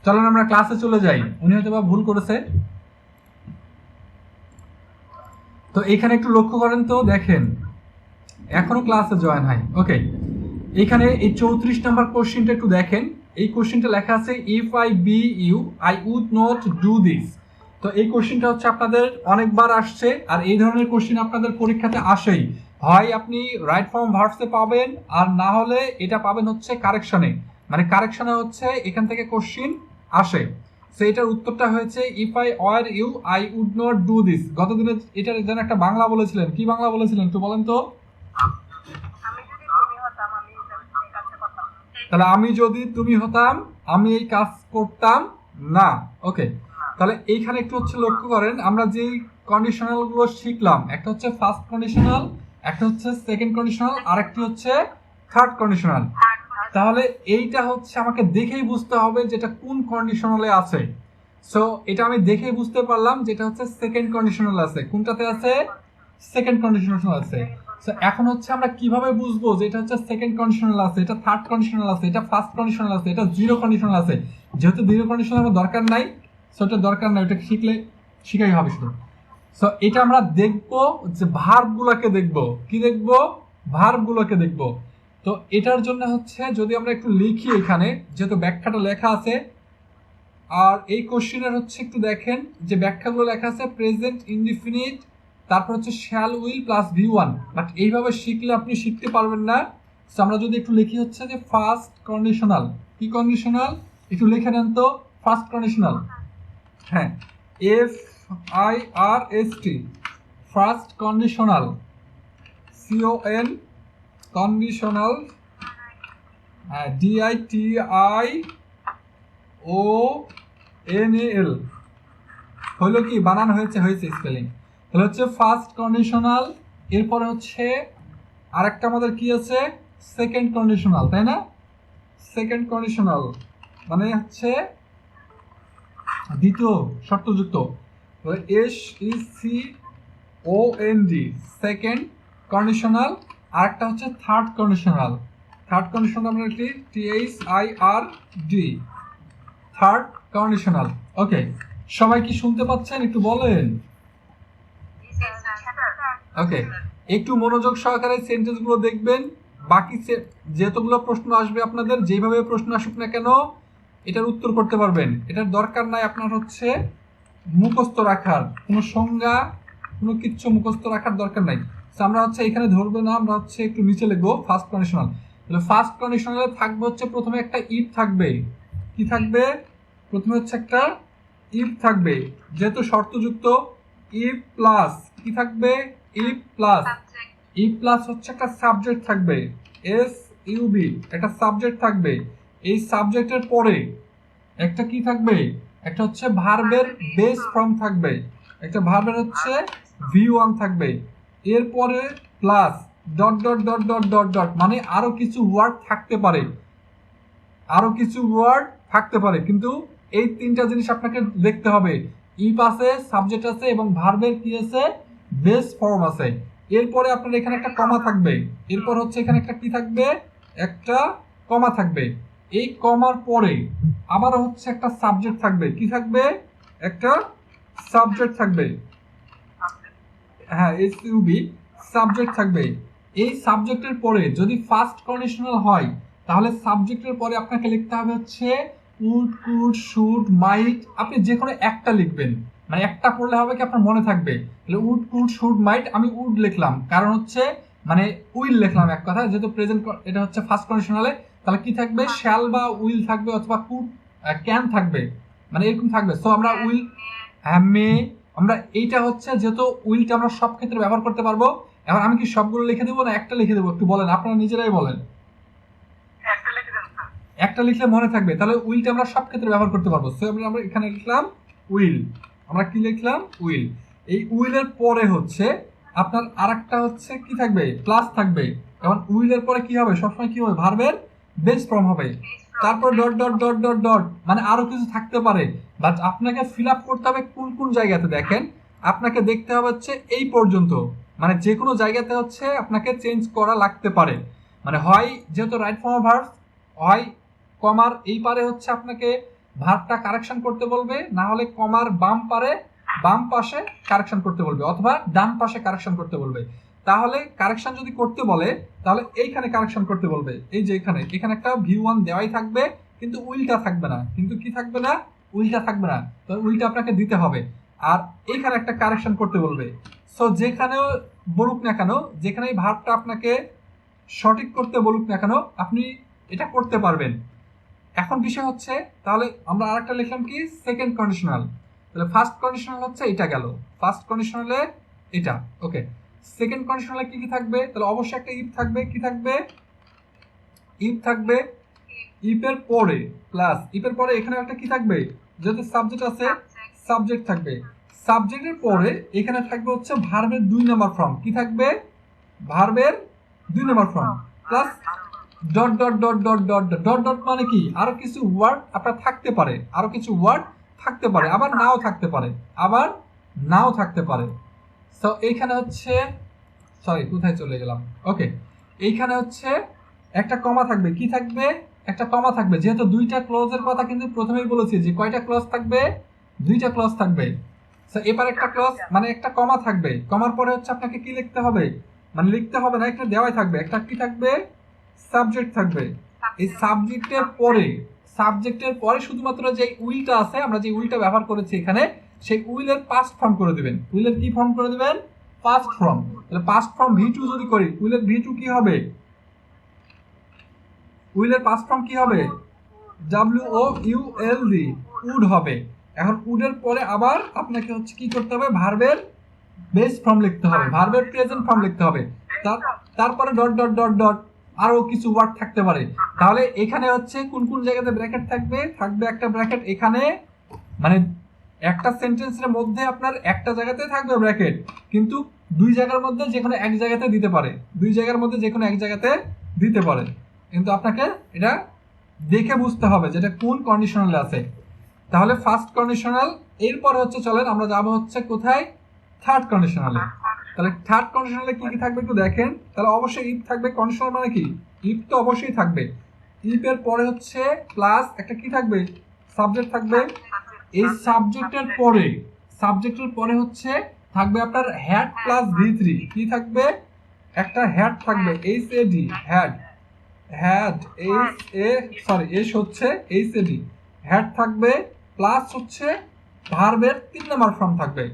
চলেন আমরা ক্লাসে চলে যাই। উনি হয়তো বা ভুল করেছে। তো এখানে একটু লক্ষ্য করেন তো, দেখেন এখনো ক্লাসে জয়েন হয়। ওকে, এখানে এই 34 নাম্বার কোশ্চেনটা একটু দেখেন। এই কোশ্চেনটা লেখা আছে if I be you I would not do this. তো এই কোশ্চেনটা হচ্ছে আপনাদের অনেকবার আসছে, আর এই ধরনের কোশ্চেন আপনাদের পরীক্ষাতে আসেই। হয় আপনি রাইট ফর্ম ভার্বসে পাবেন, আর না হলে এটা পাবেন হচ্ছে কারেকশনে। মানে কারেকশনে হচ্ছে এখান থেকে কোশ্চেন আসে। সো এটার উত্তরটা হয়েছে if I were you I would not do this. গতদিনে এটার যেন একটা বাংলা বলেছিলেন, কি বাংলা বলেছিলেন একটু বলেন তো। তাহলে আমি যদি তুমি হতাম আমি এই কাজ করতাম না। ওকে, তাহলে এইখানে একটু হচ্ছে লক্ষ্য করেন, আমরা যেই কন্ডিশনাল গুলো শিখলাম, একটা হচ্ছে ফার্স্ট কন্ডিশনাল, একটা হচ্ছে সেকেন্ড কন্ডিশনাল, আর একটি হচ্ছে থার্ড কন্ডিশনাল। তাহলে এইটা হচ্ছে আমাকে দেখেই বুঝতে হবে যেটা কোন কন্ডিশনালে আছে। সো এটা আমি দেখেই বুঝতে পারলাম যেটা হচ্ছে সেকেন্ড কন্ডিশনাল আছে। কোনটাতে আছে? সেকেন্ড কন্ডিশনাল আছে। সো এখন হচ্ছে আমরা কিভাবে বুঝবো যে এটা হচ্ছে সেকেন্ড কন্ডিশনাল আছে, এটা থার্ড কন্ডিশনাল আছে, এটা ফার্স্ট কন্ডিশনাল আছে, এটা জিরো কন্ডিশনাল আছে। যেহেতু জিরো কন্ডিশনাল আমার দরকার নাই, সো এটা দরকার নাই, ওটা শিখাই হবে শুধু। সো এটা আমরা দেখবো যে ভার্ব গুলোকে দেখবো। কি দেখবো? ভার্ব গুলোকে দেখবো। তো এটার জন্য হচ্ছে যদি আমরা একটু লিখি এখানে, যেহেতু ব্যাখ্যাটা লেখা আছে, আর এই কোশ্চেনের হচ্ছে একটু দেখেন যে ব্যাখ্যাগুলো লেখা আছে প্রেজেন্ট ইনডিফিনিট, তারপর হচ্ছে shall will plus V one. But এইভাবে শিখলে আপনি শিখতে পারবেন না। সো আমরা যদি একটু লিখি হচ্ছে যে ফার্স্ট কন্ডিশনাল। কি কন্ডিশনাল? একটু লিখে নেন তো, ফার্স্ট কন্ডিশনাল। হ্যাঁ, F I R S T, first conditional. C O N conditional, DITI O NAL। হলো কি বানানো হয়েছে স্পেলিং। তাহলে হচ্ছে ফার্স্ট কন্ডিশনাল, এরপরে হচ্ছে আরেকটা আমাদের কি আছে, সেকেন্ড কন্ডিশনাল, তাই না? সেকেন্ড কন্ডিশনাল মানে হচ্ছে দ্বিতীয় শর্তযুক্ত। SECOND, second conditional. আরেকটা হচ্ছে থার্ড কন্ডিশনাল। থার্ড কন্ডিশনাল আমরা লিখি THIRD, থার্ড কন্ডিশনাল। ওকে, সবাই কি শুনতে পাচ্ছেন একটু বলেন? ওকে, একটু মনোযোগ সহকারে সেন্টেন্স গুলো দেখবেন। বাকি যেতগুলো প্রশ্ন আসবে আপনাদের, যেভাবে প্রশ্ন আসুক না কেন এটার উত্তর করতে পারবেন। এটার দরকার নাই আপনার হচ্ছে মুখস্থ রাখার, কোনো সংজ্ঞা কোনো কিচ্ছু মুখস্থ রাখার দরকার নাই। আমরা হচ্ছে এখানে ধরবো না, আমরা হচ্ছে একটু নিচে লিখবো ফার্স্ট কন্ডিশনাল। তাহলে ফার্স্ট কন্ডিশনালে থাকবে হচ্ছে প্রথমে একটা ইফ থাকবে। কি থাকবে? প্রথমে হচ্ছে একটা ইফ থাকবে, যেহেতু শর্তযুক্ত। ইফ প্লাস কি থাকবে? If plus. ইফ প্লাস হচ্ছে একটা সাবজেক্ট থাকবে, SUB, একটা সাবজেক্ট থাকবে। এই সাবজেক্টের পরে একটা কি থাকবে? একটা হচ্ছে ভার্বের বেস ফর্ম থাকবে, একটা ভার্বের হচ্ছে V1 থাকবে। এরপরে plus dot dot dot dot dot dot, মানে আরো কিছু ওয়ার্ড থাকতে পারে, আরো কিছু ওয়ার্ড থাকতে পারে, কিন্তু এই তিনটা জিনিস আপনাকে দেখতে হবে। ইফ আছে, সাবজেক্ট আছে, এবং ভার্বের কি আছে? বেস ফর্ম আছে। এরপরে আপনার এখানে একটা কমা থাকবে, এরপর হচ্ছে এখানে একটা কি থাকবে? একটা কমা থাকবে। এই কমার পরে আবার হচ্ছে একটা সাবজেক্ট থাকবে। কি থাকবে? একটা সাবজেক্ট থাকবে। হ্যাঁ, SUB, সাবজেক্ট থাকবে। এই সাবজেক্টের পরে যদি ফার্স্ট কন্ডিশনাল হয়, তাহলে সাবজেক্টের পরে আপনাকে লিখতে হবে হচ্ছে উড, কুড, শুড, মাইট। আপনি যে কোনো একটা লিখবেন, মানে একটা পড়লে হবে কি আপনার মনে থাকবে। তাহলে উড, কুড, শুড, মাইট। আমি উড লিখলাম কারণ হচ্ছে মানে উইল লিখলাম এক কথা, যেহেতু প্রেজেন্ট এটা হচ্ছে ফার্স্ট কন্ডিশনালে। তাহলে কি থাকবে? শ্যাল বা উইল থাকবে, অথবা কুড, ক্যান থাকবে, মানে এরকম থাকবে। সো আমরা উইল, হ্যাঁ, মে, আমরা এইটা হচ্ছে যেহেতু উইলটা আমরা সব ক্ষেত্রে ব্যবহার করতে পারবো। এখন আমি কি সবগুলো লিখে দেবো না একটা লিখে দেবো একটু বলেন, আপনারা নিজেরাই বলেন। একটা লিখলে মনে থাকবে, তাহলে উইলটা আমরা সব ক্ষেত্রে ব্যবহার করতে পারবো। সো আমরা এখানে লিখলাম উইল। আমরা কি লিখলাম? উইল। এই উইলের পরে হচ্ছে আপনার আরেকটা হচ্ছে কি থাকবে? প্লাস থাকবে। এখন উইলের পরে কি হবে? সবসময় কি হবে? ভার্বের বেস ফর্ম হবে। তারপর dot dot dot dot dot, মানে আরো কিছু থাকতে পারে, বাট আপনাকে ফিল আপ করতে হবে কোন কোন জায়গাতে। দেখেন, আপনাকে দেখতে হবে হচ্ছে এই পর্যন্ত, মানে যে কোনো জায়গাতে হচ্ছে আপনাকে চেঞ্জ করা লাগতে পারে। মানে হয় যেহেতু রাইট ফর্ম অফ ভার্বস, হয় কমার এই পারে হচ্ছে আপনাকে ভার্বটা কারেকশন করতে বলবে, না হলে কমার বাম পাশে কারেকশন করতে বলবে, অথবা ডান পাশে কারেকশন করতে বলবে। তাহলে কারেকশন যদি করতে বলে তাহলে এইখানে কারেকশন করতে বলবে। এই যে এখানে একটা V1 দেওয়াই থাকবে, কিন্তু উইলটা থাকবে না। কিন্তু কি থাকবে না? উইলটা থাকবে না। তো উইলটা আপনাকে দিতে হবে। আর এইখানে একটা কারেকশন করতে বলবে। সো যেখানেও বলুক না কেন, যেখানে এই ভার্বটা আপনাকে সঠিক করতে বলুক না কেন, আপনি এটা করতে পারবেন। এখন বিষয় হচ্ছে, তাহলে আমরা আরেকটা লিখলাম কি, সেকেন্ড কন্ডিশনাল। তাহলে ফার্স্ট কন্ডিশনাল হচ্ছে এটা গেল, ফার্স্ট কন্ডিশনালে এটা। ওকে, সেকেন্ড কন্ডিশনালে কি কি থাকবে? তাহলে অবশ্যই একটা ইফ থাকবে। কি থাকবে? ইফ থাকবে। ইফের পরে প্লাস, ইফের পরে এখানে একটা কি থাকবে? যেহেতু সাবজেক্ট আছে, সাবজেক্ট থাকবে। সাবজেক্টের পরে এখানে থাকবে হচ্ছে ভার্বের 2 নাম্বার ফর্ম। কি থাকবে? ভার্বের 2 number form plus dot dot dot dot dot dot dot মানে কি, আরো কিছু ওয়ার্ড আপনার থাকতে পারে, আরো কিছু ওয়ার্ড থাকতে পারে, আবার নাও থাকতে পারে, আবার নাও থাকতে পারে। সো এইখানে হচ্ছে, সরি কোথায় চলে গেলাম, ওকে, এইখানে হচ্ছে একটা কমা থাকবে। কি থাকবে? একটা কমা থাকবে। যেহেতু দুইটা ক্লজের কথা কিন্তু প্রথমেই বলেছি যে কয়টা ক্লজ থাকবে, দুইটা ক্লজ থাকবে। সো এবার একটা ক্লজ মানে একটা কমা থাকবে। কমার পরে হচ্ছে আপনাকে কি লিখতে হবে, মানে লিখতে হবে না, একটা দেওয়াই থাকবে। একটা কি থাকবে? সাবজেক্ট থাকবে। এই সাবজেক্টের পরে শুধুমাত্র যে উইলটা আছে, আমরা যে উইলটা ব্যবহার করেছি এখানে, সেই উইলের পাস্ট ফর্ম করে দিবেন। উইলের কি ফর্ম করে দিবেন? Past form. তাহলে পাস্ট ফর্ম V2 যদি করি, উইলের V2 কি হবে? উইলের পাস্ট ফর্ম কি হবে? WOULD, উড হবে। এখন উডের পরে আবার আপনাকে হচ্ছে কি করতে হবে? ভার্বের বেস ফর্ম লিখতে হবে, ভার্বের প্রেজেন্ট ফর্ম লিখতে হবে। তারপরে ডট ডট ডট ডট আরো কিছু ওয়ার্ড থাকতে পারে। তাহলে এখানে হচ্ছে কোন কোন জায়গাতে ব্র্যাকেট থাকবে? থাকবে একটা ব্র্যাকেট এখানে, মানে একটা সেন্টেন্সের মধ্যে আপনার একটা জায়গাতে থাকবে ব্র্যাকেট, কিন্তু দুই জায়গার মধ্যে যে কোনো এক জায়গাতে দিতে পারে, দুই জায়গার মধ্যে যে কোনো এক জায়গাতে দিতে পারে। কিন্তু আপনাকে এটা দেখে বুঝতে হবে যেটা কোন কন্ডিশনালে আছে। তাহলে ফার্স্ট কন্ডিশনাল, এরপর হচ্ছে চলেন আমরা যাব হচ্ছে কোথায়? থার্ড কন্ডিশনালে। তাহলে থার্ড কন্ডিশনালে কি কি থাকবে একটু দেখেন। তাহলে অবশ্যই ইফ থাকবে। কন্ডিশনাল মানে কি? ইফ তো অবশ্যই থাকবে। ইফ এর পরে হচ্ছে প্লাস একটা কি থাকবে? সাবজেক্ট থাকবে। এই সাবজেক্টের পরে হচ্ছে থাকবে আপনার হ্যাড প্লাস V3। কি থাকবে? একটা হ্যাড থাকবে, HAD, হ্যাড। হ্যাড এস হচ্ছে HAD, হ্যাড থাকবে। প্লাস হচ্ছে ভার্বের 3 নাম্বার ফর্ম থাকবে।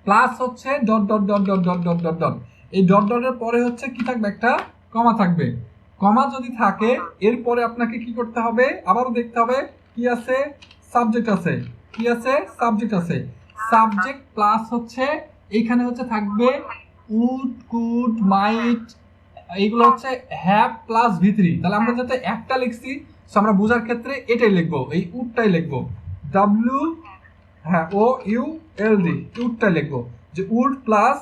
প্লাস হচ্ছে dot dot dot dot dot dot dot dot. এই ডট ডটের পরে হচ্ছে কি থাকবে? একটা কমা থাকবে। কমা যদি থাকে এরপরে আপনাকে কি করতে হবে? আবারও দেখতে হবে কি আছে? সাবজেক্ট আছে। কি আছে? সাবজেক্ট আছে। সাবজেক্ট প্লাস হচ্ছে এইখানে হচ্ছে থাকবে উড, কুড, মাইট, এইগুলো হচ্ছে হ্যাভ প্লাস V3। তাহলে আমরা যাতে একটা লিখছি, আমরা বোঝার ক্ষেত্রে এটাই লিখবো, এই উডটাই লিখবো। WOULD, উডটা লিখবো। যে উড প্লাস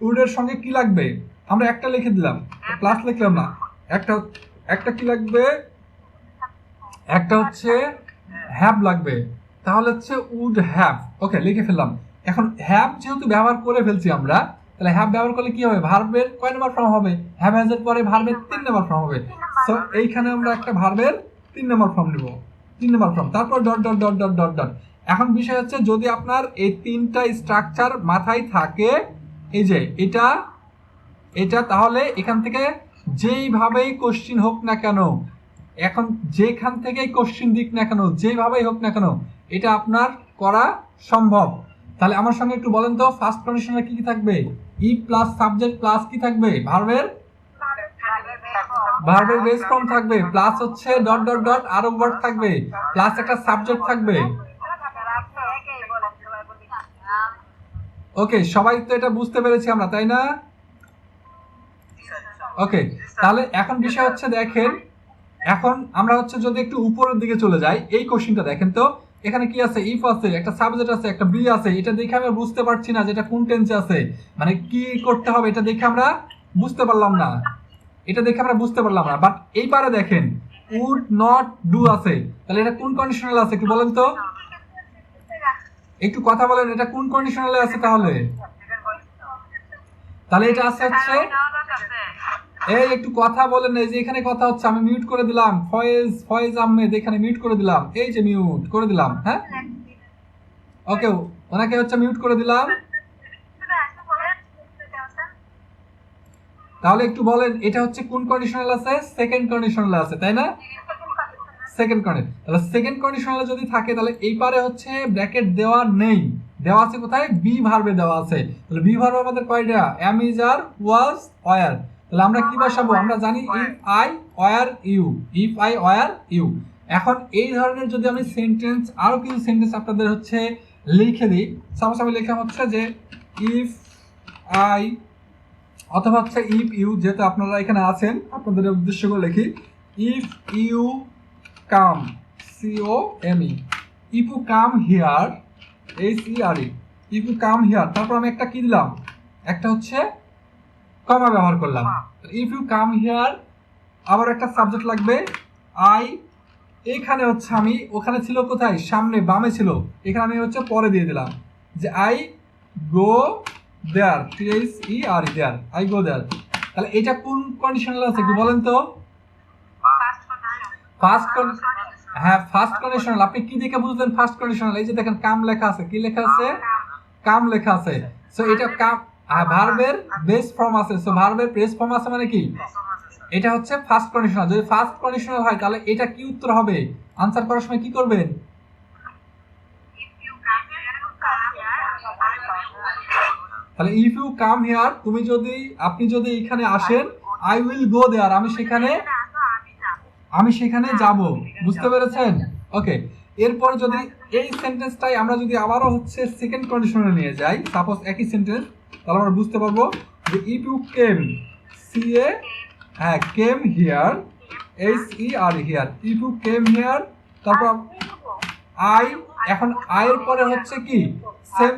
উডের সঙ্গে কি লাগবে? আমরা একটা লিখে দিলাম, প্লাস লিখলাম না। একটা কি লাগবে? একটা হচ্ছে হ্যাভ লাগবে। তাহলে হচ্ছে উড হ্যাভ। ওকে, লিখে ফেললাম। এখন হ্যাভ যেহেতু ব্যবহার করে ফেলছি আমরা, তাহলে হ্যাভ ব্যবহার করলে কি হবে? ভার্বের কয় নাম্বার ফর্ম হবে? হ্যাভ হ্যাজের পরে ভার্বের 3 নাম্বার ফর্ম হবে। সো এইখানে আমরা একটা ভার্বের 3 নাম্বার ফর্ম নিব, 3 নাম্বার ফর্ম। তারপর dot dot dot dot dot dot. এখন বিষয় হচ্ছে যদি আপনার এই তিনটা স্ট্রাকচার মাথায় থাকে, এই যে এটা তাহলে এখান থেকে যেইভাবেই কোশ্চিন হোক না কেন, এখন যেখান থেকেই কোশ্চিন দিক না কেন, যেভাবেই হোক না কেন, এটা আপনার করা সম্ভব। তাহলে আমার সঙ্গে একটু বলেন তো, ফার্স্ট কন্ডিশনে কি কি থাকবে? ই প্লাস সাবজেক্ট প্লাস কি থাকবে? ভার্বের বেস ফর্ম থাকবে, প্লাস হচ্ছে ডট ডট ডট আরো ওয়ার্ড থাকবে, প্লাস একটা সাবজেক্ট থাকবে। ওকে, সবাই তো এটা বুঝতে পেরেছি আমরা, তাই না? ওকে, তাহলে এখন বিষয় হচ্ছে দেখেন, এখন আমরা হচ্ছে যদি একটু উপরের দিকে চলে যাই, এই কোশ্চেনটা দেখেন তো, এখানে কি আছে? ইফ আছে, একটা সাবজেক্ট আছে, একটা বি আছে। এটা দেখে আমরা বুঝতে পারছি না যে এটা কোন টেন্সে আছে, মানে কি করতে হবে এটা দেখে আমরা বুঝতে পারলাম না। বাট এই পারে দেখেন উড নট ডু আছে। তাহলে এটা কোন কন্ডিশনাল আছে একটু বলেন তো, একটু কথা বলেন, এটা কোন কন্ডিশনালে আছে? তাহলে এটা আছে হচ্ছে এই একটু কথা বলেন, এই যে এখানে কথা হচ্ছে, আমি মিউট করে দিলাম। ফয়েজ ফয়েজ আহমেদ এখানে মিউট করে দিলাম, এই যে মিউট করে দিলাম। হ্যাঁ ওকে, ওনাকে হচ্ছে মিউট করে দিলাম। তাহলে একটু বলেন এটা হচ্ছে কোন কন্ডিশনাল আছে? সেকেন্ড কন্ডিশনাল আছে, তাই না? সেকেন্ড কন্ডিশন, তাহলে সেকেন্ড কন্ডিশনালে যদি থাকে তাহলে এই পারে হচ্ছে ব্র্যাকেট দেওয়া নেই, দেওয়া আছে কোথায়? বি ভার্বে দেওয়া আছে। তাহলে বি ভার্ব আমাদের কয়টা? Am is are, was, were. তাহলে আমরা কি বসাবো? আমরা জানি if I were you, if I were you. এখন এই ধরনের যদি আমি সেন্টেন্স, আরো কিছু সেন্টেন্স আপনাদের হচ্ছে লিখে দিই। সাপোজ আমি লেখা হচ্ছে যে ইফ আই, অথবা হচ্ছে ইফ ইউ, যেহেতু আপনারা এখানে আছেন আপনাদের উদ্দেশ্য করে লিখি, if you come, COME, if you come here, HERE, if you come here, তারপর আমি একটা কি দিলাম? একটা হচ্ছে কমা ব্যবহার করলাম। ইফ ইউ কাম হিয়ার, আবার একটা সাবজেক্ট লাগবে আই। এখানে হচ্ছে আমি, ওখানে ছিল কোথায়? সামনে বামে ছিল, এখানে আমি হচ্ছে পরে দিয়ে দিলাম যে I go there, THERE, there, I go there. তাহলে এটা কোন কন্ডিশনাল আছে একটু বলেন তো? ফার্স্ট, হ্যাঁ ফার্স্ট কন্ডিশনাল। আপনি কি দেখে বুঝলেন ফার্স্ট কন্ডিশনাল? এই যে দেখেন কাম লেখা আছে, কি লেখা আছে? কাম লেখা আছে। সো এটা কাম, ভার্বের বেস ফর্ম আছে। সো ভার্বের বেস ফর্ম আছে মানে কি? এটা হচ্ছে ফার্স্ট কন্ডিশনাল। যদি ফার্স্ট কন্ডিশনাল হয় তাহলে এটা কি উত্তর হবে? আনসার করার সময় কি করবেন? তাহলে ইফ ইউ কাম হিয়ার, তুমি যদি, আপনি যদি এখানে আসেন, আই উইল গো দেয়ার, আমি সেখানে যাব। বুঝতে পেরেছেন? ওকে, এরপর যদি এই সেন্টেন্সটাই আমরা যদি আবারও হচ্ছে সেকেন্ড কন্ডিশনে নিয়ে যাই, সাপোজ একই সেন্টেন্স, তাহলে আমরা বুঝতে পারবো যে ইফ ইউ কেম, CA, হ্যাঁ came here, HERE, here, if you came here, তারপর আই, এখন আয়ের পরে হচ্ছে কি? সেম।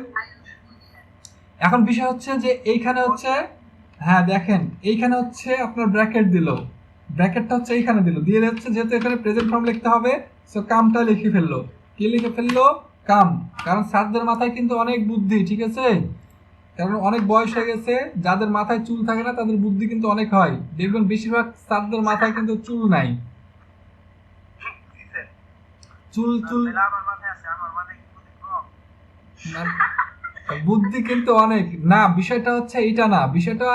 এখন বিষয় হচ্ছে যে এইখানে হচ্ছে, হ্যাঁ দেখেন এইখানে হচ্ছে আপনার ব্র্যাকেট দিল, ব্র্যাকেটটা হচ্ছে এইখানে দিল, দিয়ে যাচ্ছে যেহেতু এখানে প্রেজেন্ট ফর্ম লিখতে হবে, সো কামটা লিখে ফেললো। কি লিখে ফেললো? কাম। কারণ স্যারদের মাথায় কিন্তু অনেক বুদ্ধি, ঠিক আছে? কারণ অনেক বয়স হয়ে গেছে, যাদের মাথায় চুল থাকে না তাদের বুদ্ধি কিন্তু অনেক হয়। দেখবেন বেশিরভাগ স্যারদের মাথায় কিন্তু চুল নাই, চুল চুল বুদ্ধি কিন্তু অনেক না। বিষয়টা হচ্ছে এইটা না, বিষয়টা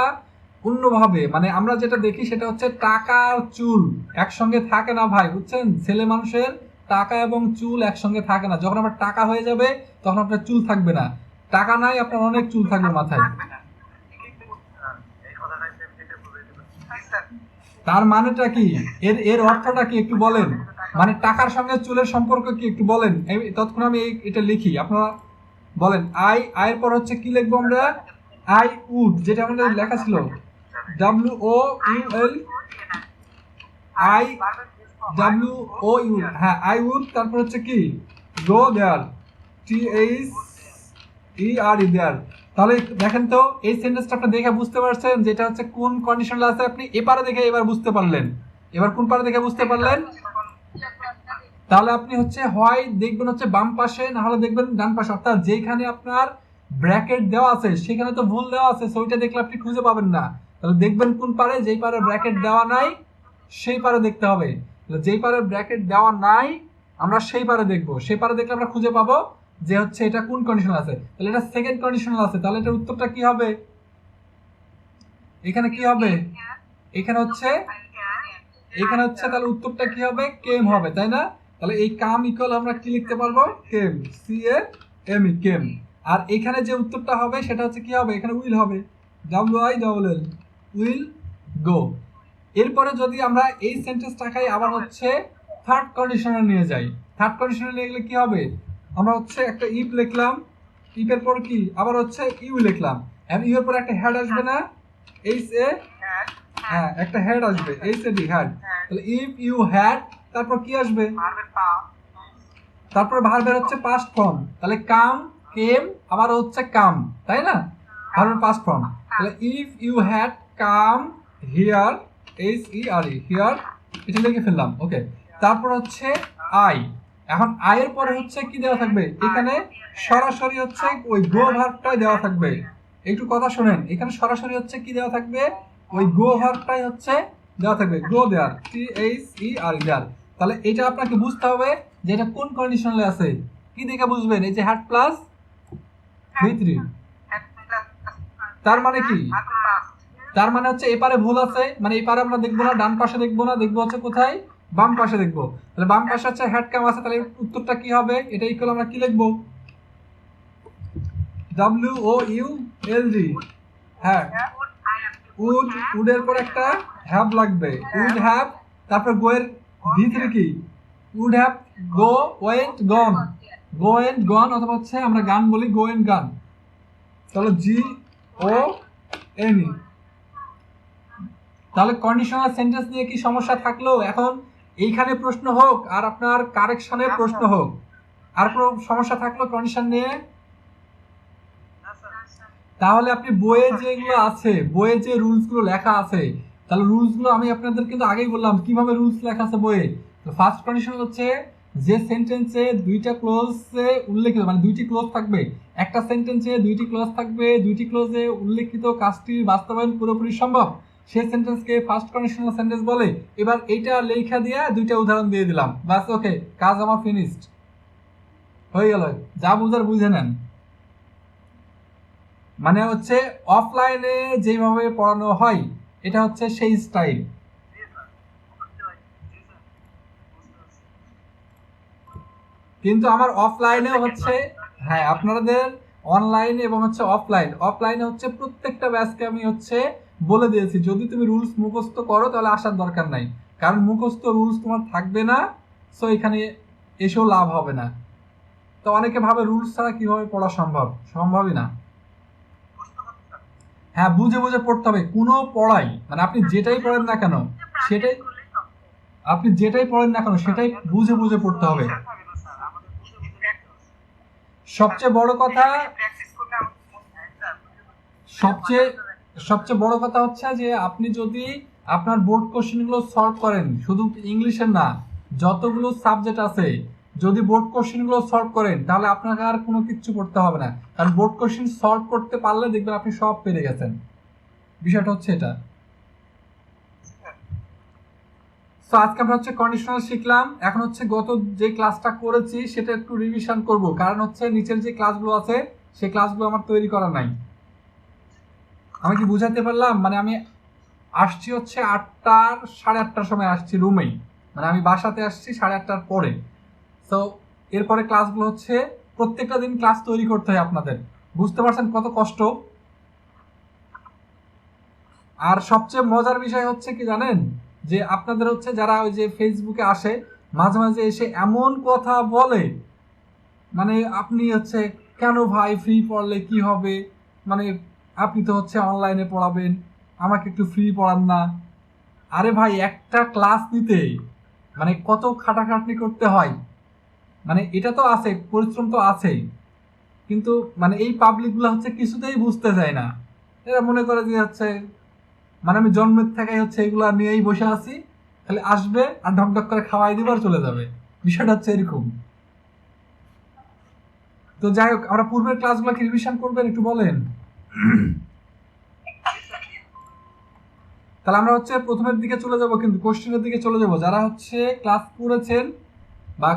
অন্যভাবে। মানে আমরা যেটা দেখি সেটা হচ্ছে টাকা আর চুল একসঙ্গে থাকে না ভাই, বুঝছেন? ছেলে মানুষের টাকা এবং চুল একসঙ্গে থাকে না। যখন আপনার টাকা হয়ে যাবে তখন আপনার চুল থাকবে না, টাকা নাই আপনার অনেক চুল থাকবে মাথায়। তার মানেটা কি? এর এর অর্থটা কি একটু বলেন? মানে টাকার সঙ্গে চুলের সম্পর্ক কি একটু বলেন। ততক্ষণ আমি এটা লিখি, আপনারা বলেন। আই, আয়ের পর হচ্ছে কি লিখবো আমরা? আই উড, যেটা আমাদের লেখা ছিল WOUL, আই WOU, হ্যাঁ আই উড, তারপর হচ্ছে কি? গো দেয়ার, THERE, দেয়ার। তাহলে দেখেন তো এই সেন্টেন্সটা আপনি দেখে বুঝতে পারছেন যেটা হচ্ছে কোন কন্ডিশনাল আছে? আপনি এপারে দেখে এবার বুঝতে পারলেন। এবার কোন পারে দেখে বুঝতে পারলেন? তাহলে আপনি হচ্ছে হয় দেখবেন হচ্ছে বাম পাশে, না হলে দেখবেন ডান পাশে, অর্থাৎ যেখানে আপনার ব্র্যাকেট দেওয়া আছে সেখানে তো ভুল দেওয়া আছে, ওইটা দেখলে আপনি খুঁজে পাবেন না। তাহলে দেখবেন কোন পারে, যেই পারে ব্র্যাকেট দেওয়া নাই সেই পারে দেখতে হবে। যেই পারে ব্র্যাকেট দেওয়া নাই আমরা সেই পারে দেখবো, সেই পারে দেখলে আমরা খুঁজে পাবো যে হচ্ছে এটা কোন কন্ডিশনাল আছে। তাহলে এটা সেকেন্ড কন্ডিশনাল আছে, তাহলে এটার উত্তরটা কি হবে? এখানে কি হবে? এখানে হচ্ছে, এখানে হচ্ছে তাহলে উত্তরটা কি হবে? কেম হবে, তাই না? তাহলে এই কাম ইকুয়াল আমরা কি লিখতে পারবো? কেম, CAME, কেম। আর এখানে যে উত্তরটা হবে সেটা হচ্ছে কি হবে? এখানে উইল হবে, WILL, উইল গো। এরপরে যদি আমরা এই সেন্টেন্সটাকে আবার হচ্ছে থার্ড কন্ডিশনে নিয়ে যাই, থার্ড কন্ডিশনে নিয়ে গেলে কি হবে? আমরা হচ্ছে একটা ইফ লিখলাম, ইফের পর কি আবার হচ্ছে ইউ লিখলাম, এন্ড ইউ এর পর একটা হেড আসবে না? HA, হ্যাঁ একটা হেড আসবে, HAD, হ্যাড। তাহলে ইফ ইউ হ্যাড, তারপর কি আসবে? তারপর ভার্বের হচ্ছে পাস্ট ফর্ম, তাহলে কাম, কেম, আবার হচ্ছে কাম, তাই না? ভার্বের পাস্ট ফর্ম। তাহলে if you had come here, HERE, here, এটা লিখে ফেললাম। ওকে, তারপর হচ্ছে আই। এখন আয়ের পরে হচ্ছে কি দেওয়া থাকবে? এখানে সরাসরি হচ্ছে ওই গো ভার্বটাই দেওয়া থাকবে। একটু কথা শুনেন, এখানে সরাসরি হচ্ছে কি দেওয়া থাকবে? ওই গো ভার্বটাই হচ্ছে দেওয়া থাকবে, গো দেয়ার, THERE দেয়ার। তাহলে এটা আপনাকে বুঝতে হবে যে এটা কোন কন্ডিশনালে আছে। কি দেখে বুঝবেন? এই যে হ্যাড প্লাস V3, তার মানে কি? তার মানে হচ্ছে এপারে ভুল আছে, মানে এপারে আমরা দেখবো না, ডান পাশে দেখবো না, দেখবো হচ্ছে কোথায়? বাম পাশে দেখবো। তাহলে বাম পাশে হচ্ছে হ্যাড কাম আছে, তাহলে উত্তরটা কি হবে? এটা ইকুয়াল আমরা কি লিখবো? WOULD, হ্যাঁ, উড, উডের পর একটা হ্যাভ লাগবে, উড হ্যাভ, তারপর গো এর V3 কি? Would have go went gone, go and gone, অথবা হচ্ছে আমরা গান বলি গো এন্ড গান। তাহলে GONE। তাহলে কন্ডিশনাল সেন্টেন্স নিয়ে কি সমস্যা থাকলো? এখন এইখানে প্রশ্ন হোক আর আপনার কারেকশনে প্রশ্ন হোক, আর কোনো সমস্যা থাকলো কন্ডিশন নিয়ে? তাহলে আপনি বইয়ে যেগুলো আছে, বইয়ে যে রুলস গুলো লেখা আছে, তাহলে রুলস গুলো আমি আপনাদের কিন্তু আগেই বললাম কিভাবে রুলস লেখা আছে বইয়ে। ফার্স্ট কন্ডিশন হচ্ছে যে সেন্টেন্সে দুইটা ক্লোজে উল্লেখিত, মানে দুইটি ক্লোজ থাকবে, একটা সেন্টেন্সে দুইটি ক্লোজ থাকবে, দুইটি ক্লোজে উল্লেখিত কাজটির বাস্তবায়ন পুরোপুরি সম্ভব, সেই সেন্টেন্সকে ফার্স্ট কন্ডিশনাল সেন্টেন্স বলে। এবার এইটা লেখা দিয়ে দুইটা উদাহরণ দিয়ে দিলাম, বাস, ওকে, কাজ আমার ফিনিশড, হয়ে গেল। যা বুঝার বুঝে নেন। মানে হচ্ছে অফলাইনে যেভাবে পড়ানো হয় এটা হচ্ছে সেই স্টাইল। কিন্তু আমার অফলাইনেও হচ্ছে, হ্যাঁ, আপনাদের অনলাইন এবং হচ্ছে অফলাইন, অফলাইনে হচ্ছে প্রত্যেকটা ব্যাচকে আমি হচ্ছে বলে দিয়েছি যদি তুমি রুলস মুখস্থ করো তাহলে আসার দরকার নাই, কারণ মুখস্থ রুলস তোমার থাকবে না, সো এখানে এসেও লাভ হবে না। তো অনেকে ভাবে রুলস ছাড়া কিভাবে পড়া সম্ভব, সম্ভবই না। হ্যাঁ, বুঝে বুঝে পড়তে হবে, কোনো পড়াই, মানে আপনি যেটাই পড়েন না কেন সেটাই, আপনি যেটাই পড়েন না কেন সেটাই বুঝে বুঝে পড়তে হবে। সবচেয়ে বড় কথা, সবচেয়ে সবচেয়ে বড় কথা হচ্ছে যে আপনি যদি আপনার বোর্ড কোশ্চেনগুলো সলভ করেন, শুধু ইংলিশের না, যতগুলো সাবজেক্ট আছে, যদি বোর্ড কোশ্চেনগুলো সলভ করেন তাহলে আপনাকে আর কোনো কিছু পড়তে হবে না, কারণ বোর্ড কোশ্চেন সলভ করতে পারলে দেখবেন আপনি সব পেরে গেছেন। বিষয়টা হচ্ছে এটা। তো আজকে আমরা হচ্ছে কন্ডিশনাল শিখলাম, এখন হচ্ছে গত যে ক্লাসটা করেছি সেটা একটু রিভিশন করব, কারণ হচ্ছে নিচের যে ক্লাসগুলো আছে সেই ক্লাসগুলো আমার তৈরি করা নাই। আমি কি বুঝাতে পারলাম? মানে আমি আসছি হচ্ছে 8টার, 8:30টার সময় আসছি রুমেই, মানে আমি বাসাতে আসছি 8:30টার পরে। তো এরপরে ক্লাসগুলো হচ্ছে প্রত্যেকটা দিন ক্লাস তৈরি করতে হয় আপনাদের, বুঝতে পারছেন কত কষ্ট? আর সবচেয়ে মজার বিষয় হচ্ছে কি জানেন, যে আপনাদের হচ্ছে যারা ওই যে ফেসবুকে আসে মাঝে মাঝে এসে এমন কথা বলে, মানে আপনি হচ্ছে কেন ভাই ফ্রি পড়লে কি হবে, মানে আপনি তো হচ্ছে অনলাইনে পড়াবেন, আমাকে একটু ফ্রি পড়ান না। আরে ভাই, একটা ক্লাস নিতে মানে কত খাটাখাটনি করতে হয়, মানে এটা তো আছে, পরিশ্রম তো আছেই, কিন্তু মানে এই পাবলিকগুলো হচ্ছে কিছুতেই বুঝতে চায় না। এরা মনে করে যে হচ্ছে মানে আমি জন্মের থেকে হচ্ছে এগুলা নিয়েই বসে আছি, খালি আসবে আর ঢকঢক করে খাওয়াই দিবার চলে যাবে, বিষয়টা হচ্ছে এরকম। তো যাই হোক, আমরা পূর্বের ক্লাসগুলো কি রিভিশন করবেন একটু বলেন? তাহলে আমরা হচ্ছে প্রথমের দিকে চলে যাব, কিন্তু কোশ্চেনের দিকে চলে যাব, যারা হচ্ছে ক্লাস করেছেন বা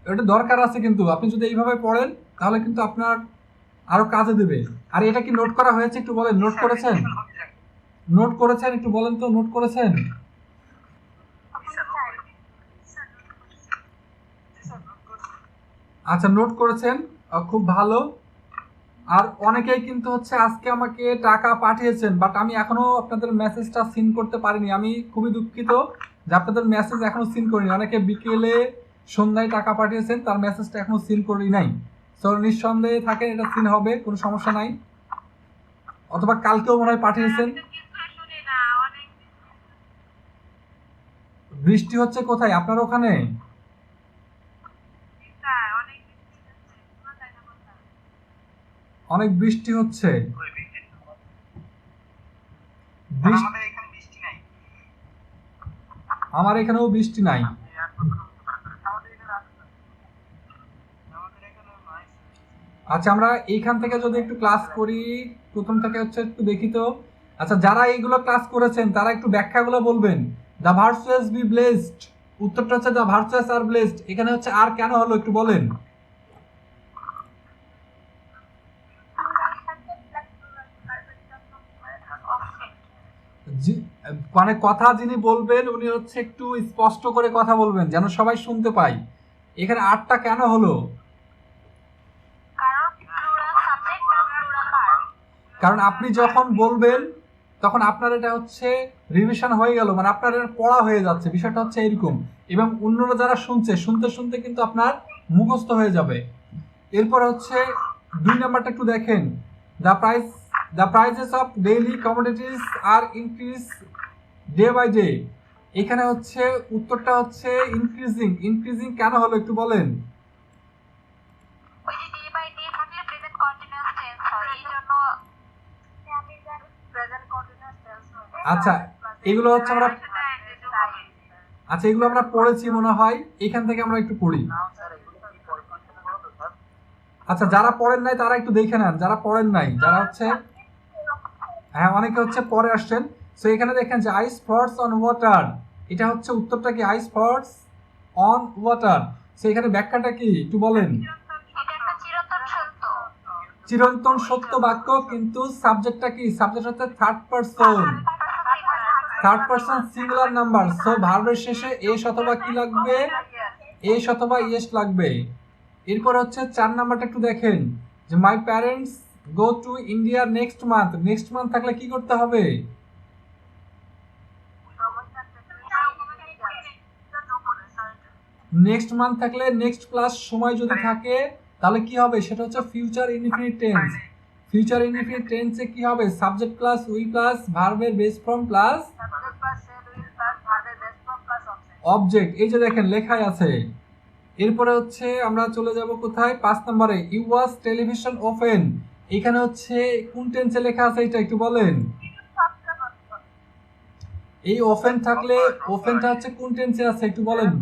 এটা দরকার আছে, কিন্তু আপনি যদি এইভাবে পড়েন তাহলে কিন্তু আপনার আরো কাজে দেবে। আর এটা কি নোট করা হয়েছে একটু বলেন, নোট করেছেন? নোট করেছেন একটু বলেন তো, নোট করেছেন? আচ্ছা, নোট করেছেন, খুব ভালো। আর অনেকেই কিন্তু হচ্ছে আজকে আমাকে টাকা পাঠিয়েছেন, বাট আমি এখনো আপনাদের মেসেজটা সিন করতে পারিনি, আমি খুবই দুঃখিত যে আপনাদের মেসেজ এখনো সিন করিনি। অনেকে বিকেলে সন্ধ্যায় টাকা পাঠিয়েছেন, তার মেসেজটা এখনো সিন করি নাই। সো নিঃসন্দেহে থাকেন, এটা সিন হবে, কোনো সমস্যা নাই। অথবা কালকেও মনে হয় পাঠিয়েছেন। বৃষ্টি হচ্ছে কোথায়? আপনার ওখানে? অনেক বৃষ্টি হচ্ছে। আমার এখানেও বৃষ্টি নাই। আচ্ছা, আমরা এইখান থেকে যদি একটু ক্লাস করি, প্রথম থেকে হচ্ছে একটু দেখি তো। আচ্ছা, যারা এইগুলো ক্লাস করেছেন তারা একটু ব্যাখ্যাগুলো বলবেন। দ্য ভার্চুয়াস বি ব্লেসড, উত্তরটা হচ্ছে দ্য ভার্চুয়াস আর ব্লেসড। এখানে হচ্ছে আর কেন হলো একটু বলেন। মানে কথা যিনি বলবেন উনি হচ্ছে একটু স্পষ্ট করে কথা বলবেন যেন সবাই শুনতে পায়। এখানে আরটা কেন হলো? কারণ আপনি যখন বলবেন তখন আপনার এটা হচ্ছে রিভিশন হয়ে গেল, মানে আপনার এটা পড়া হয়ে যাচ্ছে, বিষয়টা হচ্ছে এরকম। এবং অন্যরা যারা শুনছে শুনতে শুনতে কিন্তু আপনার মুখস্থ হয়ে যাবে। এরপর হচ্ছে 2 নাম্বারটা একটু দেখেন। The prices of daily commodities are increase day by day. এখানে হচ্ছে উত্তরটা হচ্ছে ইনক্রিজিং। ইনক্রিজিং কেন হলো একটু বলেন। আচ্ছা, এগুলো হচ্ছে আমরা এগুলো আমরা পড়েছি মনে হয়, এখান থেকে আমরা একটু পড়ি। আচ্ছা, যারা পড়েন নাই তারা একটু দেখে নেন, যারা পড়েন নাই, যারা হচ্ছে হ্যাঁ অনেকে হচ্ছে পরে আসছেন। সো এখানে দেখেন যে আইস ফ্লোটস অন ওয়াটার, এটা হচ্ছে উত্তরটা কি আইস ফ্লোটস অন ওয়াটার। সো এখানে ব্যাখ্যাটা কি একটু বলেন। চিরন্তন সত্য বাক্য, কিন্তু সাবজেক্টটা কি? সাবজেক্ট হচ্ছে third person singular number. So ভার্বের শেষে এস অথবা কি লাগবে? এস অথবা ইয়েস লাগবে। এরপর হচ্ছে 4 নাম্বারটা একটু দেখেন যে my parents go to India next month. Next month থাকলে কি করতে হবে? নেক্সট মান্থ থাকলে নেক্সট প্লাস সময় যদি থাকে তাহলে কি হবে? সেটা হচ্ছে future indefinite tense. Future indefinite টেন্সে কি হবে? সাবজেক্ট প্লাস উইল প্লাস ভার্বের বেস ফর্ম প্লাস অবজেক্ট। এই যে দেখেন লেখাই আছে। এরপরে হচ্ছে আমরা চলে যাব কোথায়? 5 নম্বরে ইউ ওয়াচ টেলিভিশন ওপেন। এখানে হচ্ছে কোন টেন্সে লেখা আছে এটা একটু বলেন। এই ওপেন থাকলে ওপেনটা হচ্ছে কোন টেন্সে আছে একটু বলেন।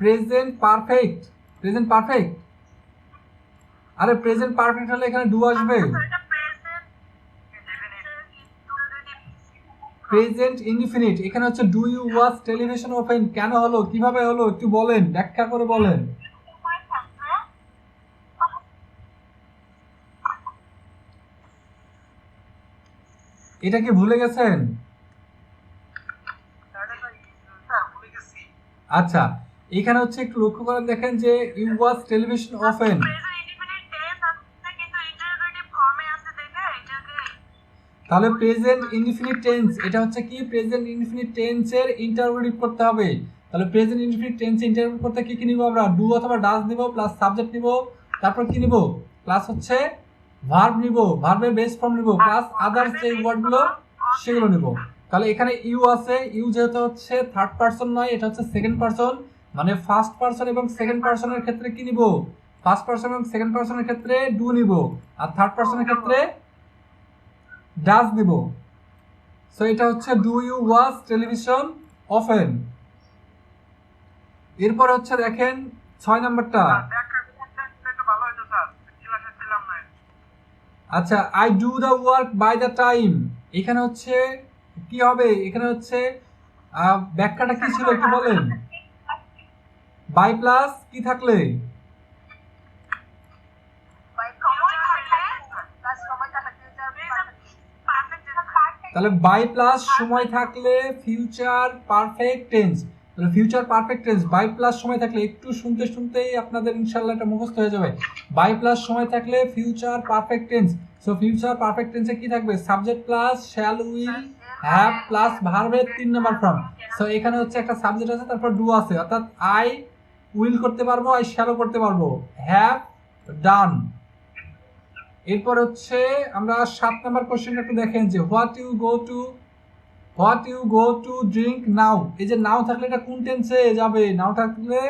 Present perfect. Present perfect. আরে প্রেজেন্ট পারফেক্ট হলে এখানে ডু আসবে। Present indefinite. এখানে হচ্ছে do you watch television often কেন হলো, কিভাবে হলো একটু বলেন, ব্যাখ্যা করে বলেন। এটা কি ভুলে গেছেন? আচ্ছা, এখানে হচ্ছে একটু লক্ষ্য করেন, দেখেন যে ইউ ওয়াচ টেলিভিশন ওপেন। তাহলে প্রেজেন্ট ইনডিফিনিট টেন্স এটা হচ্ছে কি? প্রেজেন্ট ইনডিফিনিট টেন্সের ইন্টারোগেটিভ করতে হবে। তাহলে প্রেজেন্ট ইনডিফিনিট টেন্স ইন্টারোগেটিভ করতে কি কি নিব আমরা? ডু অথবা ডাজ নিব, প্লাস সাবজেক্ট নিব, তারপর কি নিব? প্লাস হচ্ছে ভার্ব নিব, ভার্বের বেস ফর্ম নিব, প্লাস আদার্স যে ওয়ার্ডগুলো সেগুলো নিব। তাহলে এখানে ইউ আছে, ইউ যেহেতু হচ্ছে থার্ড পারসন নয়, এটা হচ্ছে সেকেন্ড পারসন, মানে ফার্স্ট পারসন এবং সেকেন্ড পারসনের ক্ষেত্রে কি নিব? ফার্স্ট পারসন এবং সেকেন্ড পারসনের ক্ষেত্রে ডু নিব, আর থার্ড পারসনের ক্ষেত্রে ডাজ দিব। সো এটা হচ্ছে do you watch television often. এরপর হচ্ছে দেখেন 6 নাম্বারটা। আচ্ছা, I do the work by the time. এখানে হচ্ছে কি হবে? এখানে হচ্ছে ব্যাখ্যাটা কি ছিল একটু বলেন। বাই প্লাস কি থাকলে? তাহলে বাই প্লাস সময় থাকলে ফিউচার পারফেক্ট টেন্স। তাহলে future perfect tense by plus সময় থাকলে, একটু শুনতে শুনতেই আপনাদের ইনশাআল্লাহ এটা মুখস্থ হয়ে যাবে। বাই প্লাস সময় থাকলে future perfect tense. So future perfect টেন্সে কি থাকবে? Subject plus shall will have plus ভার্বের 3 নাম্বার ফর্ম। সো এখানে হচ্ছে একটা সাবজেক্ট আছে, তারপর ডু আছে, অর্থাৎ আই উইল করতে পারবো, আই শ্যালও করতে পারবো, হ্যাভ ডান। এরপর হচ্ছে আমরা 7 নাম্বার কোশ্চেনটা একটু দেখেন যে what you go to drink now. এই যে নাও থাকলে এটা কোন টেন্সে যাবে? নাও থাকলে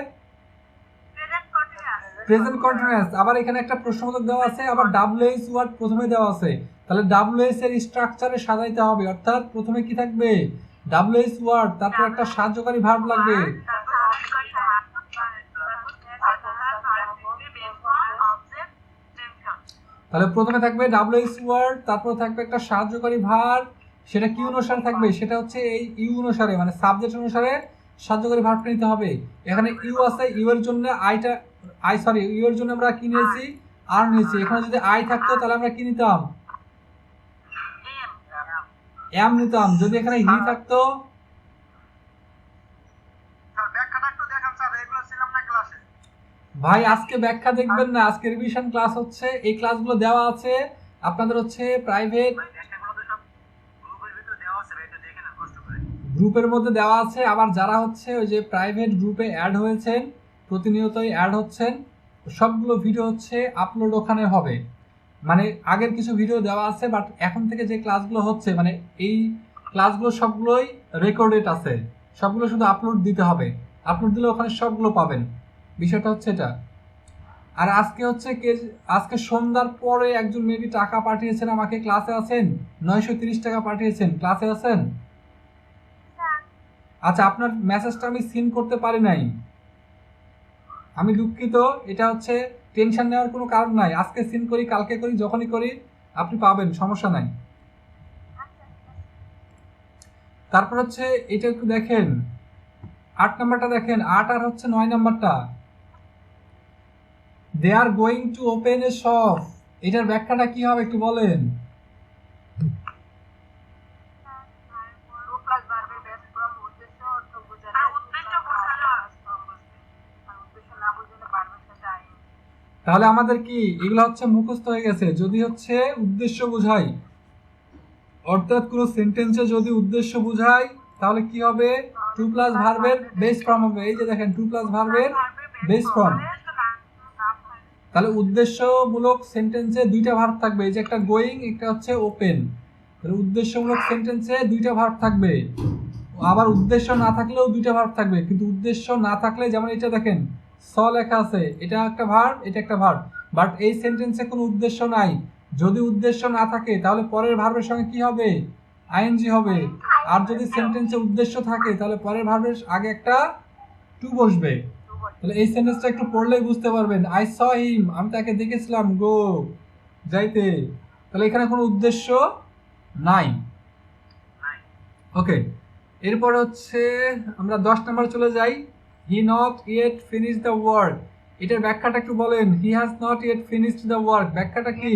প্রেজেন্ট কন্টিনিউয়াস। আবার এখানে একটা প্রশ্নবোধক দেওয়া আছে, আবার ডাব্লিউএইচ ওয়ার্ড প্রথমে দেওয়া আছে। তাহলে ডাব্লিউএইচ এর স্ট্রাকচারে সাজাইতে হবে, অর্থাৎ প্রথমে কি থাকবে? ডাব্লিউএইচ ওয়ার্ড, তারপর একটা সাহায্যকারী ভার্ব লাগবে। তাহলে প্রথমে থাকবে ডাব্লিউএস ওয়ার্ড, তারপর থাকবে একটা সাহায্যকারী ভার, সেটা কি অনুসারে থাকবে, সেটা হচ্ছে এই ইউ অনুসারে, মানে সাবজেক্ট অনুসারে সাহায্যকারী ভার্বটা নিতে হবে। এখানে ইউ আছে, ইউ এর জন্য ইউ এর জন্য আমরা কি নিয়েছি, আর নিয়েছি। এখানে যদি আই থাকতো তাহলে আমরা কি নিতাম, এম নিতাম। যদি এখানে হি থাকতো, ভাই আজকে ব্যাখ্যা দেখবেন না, আজকে রিভিশন ক্লাস হচ্ছে, এই ক্লাসগুলো দেওয়া আছে আপনাদের হচ্ছে প্রাইভেট গ্রুপের মধ্যে দেওয়া আছে। আবার যারা হচ্ছে ওই যে প্রাইভেট গ্রুপে অ্যাড হয়েছেন, প্রতিনিয়তই অ্যাড হচ্ছেন, সবগুলো ভিডিও হচ্ছে আপলোড ওখানে হবে। মানে আগের কিছু ভিডিও দেওয়া আছে, বাট এখন থেকে যে ক্লাসগুলো হচ্ছে, মানে এই ক্লাসগুলো সবগুলোই রেকর্ডেড আছে, সবগুলো শুধু আপলোড দিতে হবে। আপলোড দিলে ওখানে সবগুলো পাবেন, বিষয়টা হচ্ছে এটা। আর আজকে হচ্ছে আজকে সন্ধ্যার পরে একজন মেবি টাকা পাঠিয়েছেন আমাকে, ক্লাসে আছেন, 930 টাকা পাঠিয়েছেন, ক্লাসে আছেন? আচ্ছা, আপনার মেসেজটা আমি সিন করতে পারি নাই, আমি দুঃখিত। এটা হচ্ছে টেনশন নেওয়ার কোনো কারণ নাই, আজকে সিন করি, কালকে করি, যখনই করি আপনি পাবেন, সমস্যা নাই। তারপর হচ্ছে এটা একটু দেখেন, 8 নাম্বারটা দেখেন, 8 আর হচ্ছে 9 নাম্বারটা, they are going to open a shop, এটার ব্যাখ্যাটা কি হবে একটু বলেন। তাহলে আমাদের কি এগুলো হচ্ছে মুখস্থ হয়ে গেছে। যদি হচ্ছে উদ্দেশ্য বোঝাই, অর্থাৎ কোনো সেন্টেন্সে যদি উদ্দেশ্য বোঝায় তাহলে কি হবে, টু প্লাস ভার্বের বেস ফর্ম হবে। এই যে দেখেন, টু প্লাস ভার্বের বেস ফর্ম। তাহলে উদ্দেশ্যমূলক সেন্টেন্সে দুইটা ভার্ব থাকবে, এই যে একটা গোয়িং, একটা হচ্ছে ওপেন। তাহলে উদ্দেশ্যমূলক সেন্টেন্সে দুইটা ভার্ব থাকবে, আবার উদ্দেশ্য না থাকলেও দুইটা ভার্ব থাকবে। কিন্তু উদ্দেশ্য না থাকলে, যেমন এটা দেখেন স লেখা আছে, এটা একটা ভার্ব, এটা একটা ভার্ব, বাট এই সেন্টেন্সে কোনো উদ্দেশ্য নাই। যদি উদ্দেশ্য না থাকে তাহলে পরের ভার্বের সঙ্গে কি হবে, আইএনজি হবে। আর যদি সেন্টেন্সে উদ্দেশ্য থাকে তাহলে পরের ভার্বের আগে একটা টু বসবে। তাহলে এই সেন্টেন্সটা একটু পড়লেই বুঝতে পারবেন, আই স হিম, আমি তাকে দেখেছিলাম, গো, যাইতে। তাহলে এখানে কোনো উদ্দেশ্য নাই। ওকে, এরপর হচ্ছে আমরা 10 নাম্বার চলে যাই। He not yet finish the work, এটার ব্যাখ্যাটা একটু বলেন। He has not yet finished the work, ব্যাখ্যাটা কি?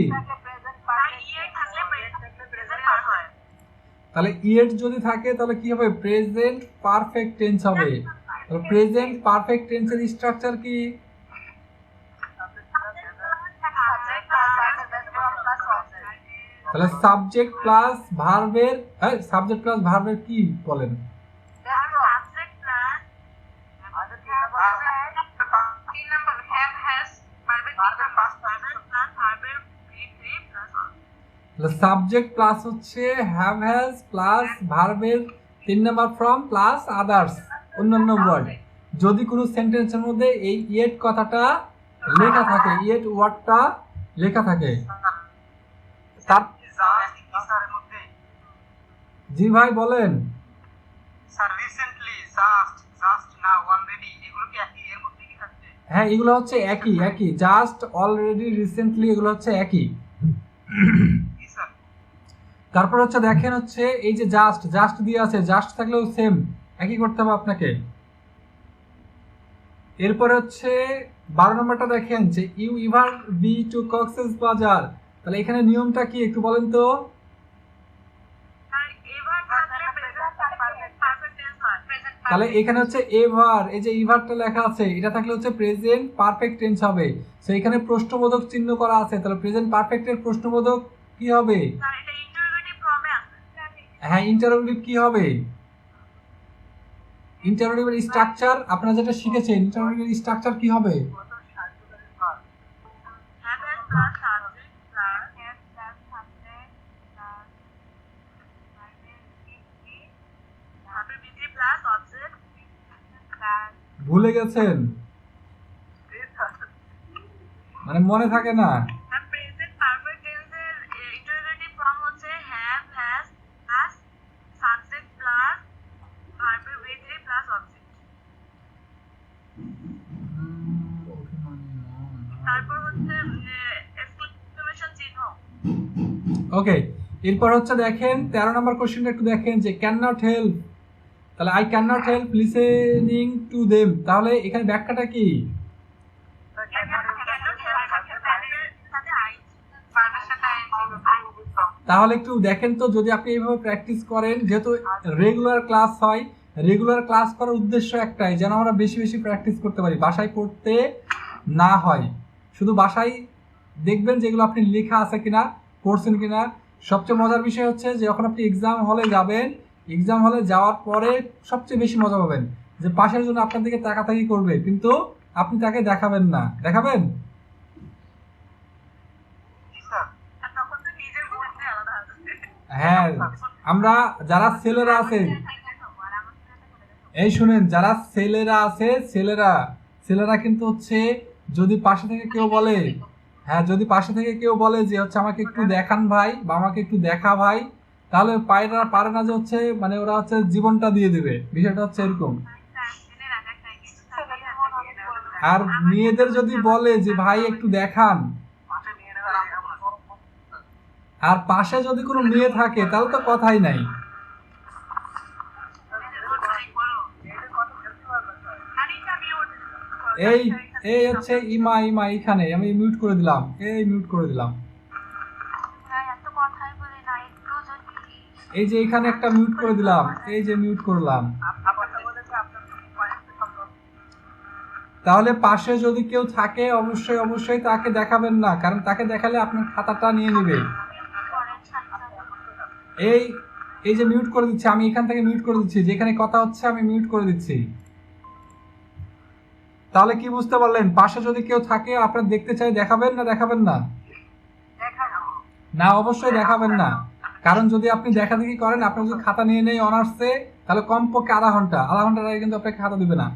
তাহলে ইয়েট যদি থাকে তাহলে কি হবে, প্রেজেন্ট পারফেক্ট টেন্স হবে। তাহলে প্রেজেন্ট পারফেক্ট টেন্সের স্ট্রাকচার কি? তাহলে সাবজেক্ট প্লাস ভার্বের, সাবজেক্ট প্লাস ভার্বের কি বলেন? সাবজেক্ট প্লাস হচ্ছে হ্যাভ হ্যাজ প্লাস ভার্বের 3 নাম্বার ফর্ম প্লাস আদার্স, অন্যান্য ওয়ার্ড। যদি কোনো সেন্টেন্সের মধ্যে এই ইয়েট কথাটা লেখা থাকে, ইয়েট ওয়ার্ডটা লেখা থাকে, তার জি ভাই বলেন। হ্যাঁ, এগুলো হচ্ছে একই একই, জাস্ট, অলরেডি, রিসেন্টলি, এগুলো হচ্ছে একই। তারপর হচ্ছে দেখেন হচ্ছে এই যে জাস্ট, জাস্ট দিয়ে আছে, জাস্ট থাকলেও সেম একই করতে হবে আপনাকে। এরপর হচ্ছে 12 নম্বরটা দেখেন, যে you ever be to Cox's Bazar, তাহলে এখানে নিয়মটা কি একটু বলেন তো। তাহলে এখানে হচ্ছে এভার, এই যে ইভারটা লেখা আছে, এটা থাকলে হচ্ছে প্রেজেন্ট পারফেক্ট টেন্স হবে। সো এখানে প্রশ্নবোধক চিহ্ন করা আছে, তাহলে প্রেজেন্ট পারফেক্টের প্রশ্নবোধক কি হবে? হ্যাঁ, ইন্টারোগেটিভ কি হবে? ইন্টারোগেটিভের স্ট্রাকচার আপনারা যেটা শিখেছেন, ইন্টারোগেটিভের স্ট্রাকচার কি হবে? ভুলে গেছেন, মানে মনে থাকে না। ওকে, এরপর হচ্ছে দেখেন 13 নম্বর কোশ্চেনটা একটু দেখেন যে ক্যান নট হেল্প, তাহলে I can not help listening to them, তাহলে এখানে ব্যাখ্যাটা কি? তাহলে একটু দেখেন তো, যদি আপনি এইভাবে প্র্যাকটিস করেন, যেহেতু রেগুলার ক্লাস হয়, রেগুলার ক্লাস করার উদ্দেশ্য একটাই, যেন আমরা বেশি বেশি প্র্যাকটিস করতে পারি, বাসায় পড়তে না হয়। শুধু বাসায় দেখবেন যেগুলো আপনি লেখা আছে কিনা, পড়ছেন কিনা। সবচেয়ে মজার বিষয় হচ্ছে যে যখন আপনি এক্সাম হলে যাবেন, এক্সাম হলে যাওয়ার পরে সবচেয়ে বেশি মজা পাবেন যে পাশের জন্য আপনার দিকে তাকাতাকি করবে, কিন্তু আপনি তাকে দেখাবেন না। দেখাবেন? হ্যাঁ, আমরা যারা ছেলেরা আছে, এই শুনেন, যারা ছেলেরা আছে, ছেলেরা কিন্তু হচ্ছে যদি পাশে থেকে কেউ বলে, হ্যাঁ যদি পাশে থেকে কেউ বলে যে হচ্ছে আমাকে একটু দেখান ভাই বা আমাকে একটু দেখা ভাই, তাহলে পারে না যে হচ্ছে মানে ওরা হচ্ছে জীবনটা দিয়ে দেবে, বিষয়টা হচ্ছে এরকম। আর মেয়েদের যদি বলে যে ভাই একটু দেখান, আর পাশে যদি কোনো মেয়ে থাকে তাহলে তো কথাই নাই। এই এই হচ্ছে ইমা এখানে আমি মিউট করে দিলাম, এই মিউট করে দিলাম। এই যে এখানে একটা মিউট করে দিলাম, এই যে মিউট করলাম। তাহলে পাশে যদি কেউ থাকে অবশ্যই অবশ্যই তাকে দেখাবেন না, কারণ তাকে দেখালে আপনার খাতাটা নিয়ে নেবে। এই এই যে মিউট করে দিচ্ছি আমি, এখান থেকে মিউট করে দিচ্ছি, যেখানে কথা হচ্ছে আমি মিউট করে দিচ্ছি। তাহলে কি বুঝতে পারলেন? পাশে যদি কেউ থাকে আপনার দেখতে চাই, দেখাবেন না দেখাবেন না? না, অবশ্যই দেখাবেন না, কারণ যদি আপনি দেখা দেখি করেন, আপনার যদি খাতা নিয়ে নেই অনার্সে, তাহলে কমপক্ষে আধা ঘন্টা আগে কিন্তু আপনাকে খাতা দিবে না।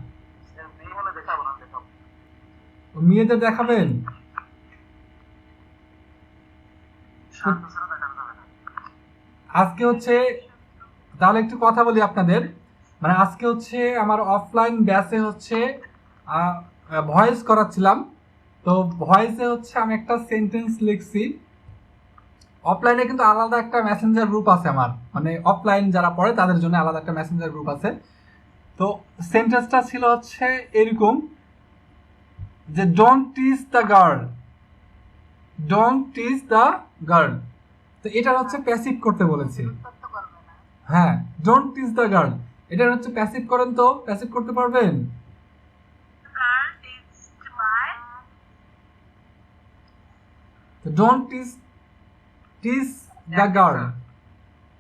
মেয়েদের দেখাবেন? আজকে হচ্ছে, তাহলে একটু কথা বলি আপনাদের, মানে আজকে হচ্ছে আমার অফলাইন ব্যাচে হচ্ছে ভয়েস করাচ্ছিলাম। তো ভয়েসে হচ্ছে আমি একটা সেন্টেন্স লিখছি। অফলাইনে কিন্তু আলাদা একটা মেসেঞ্জার গ্রুপ আছে আমার, মানে অফলাইন যারা পড়ে তাদের জন্য আলাদা একটা মেসেঞ্জার গ্রুপ আছে। তো সেন্টেন্সটা ছিল হচ্ছে এরকম যে don't teach the girl, don't teach the girl. তো এটা হচ্ছে প্যাসিভ করতে বলেছি। হ্যাঁ, ডোন্ট টিচ দ্য গার্ল, এটা হচ্ছে প্যাসিভ করেন, তো প্যাসিভ করতে পারবেন? Don't teach the girl.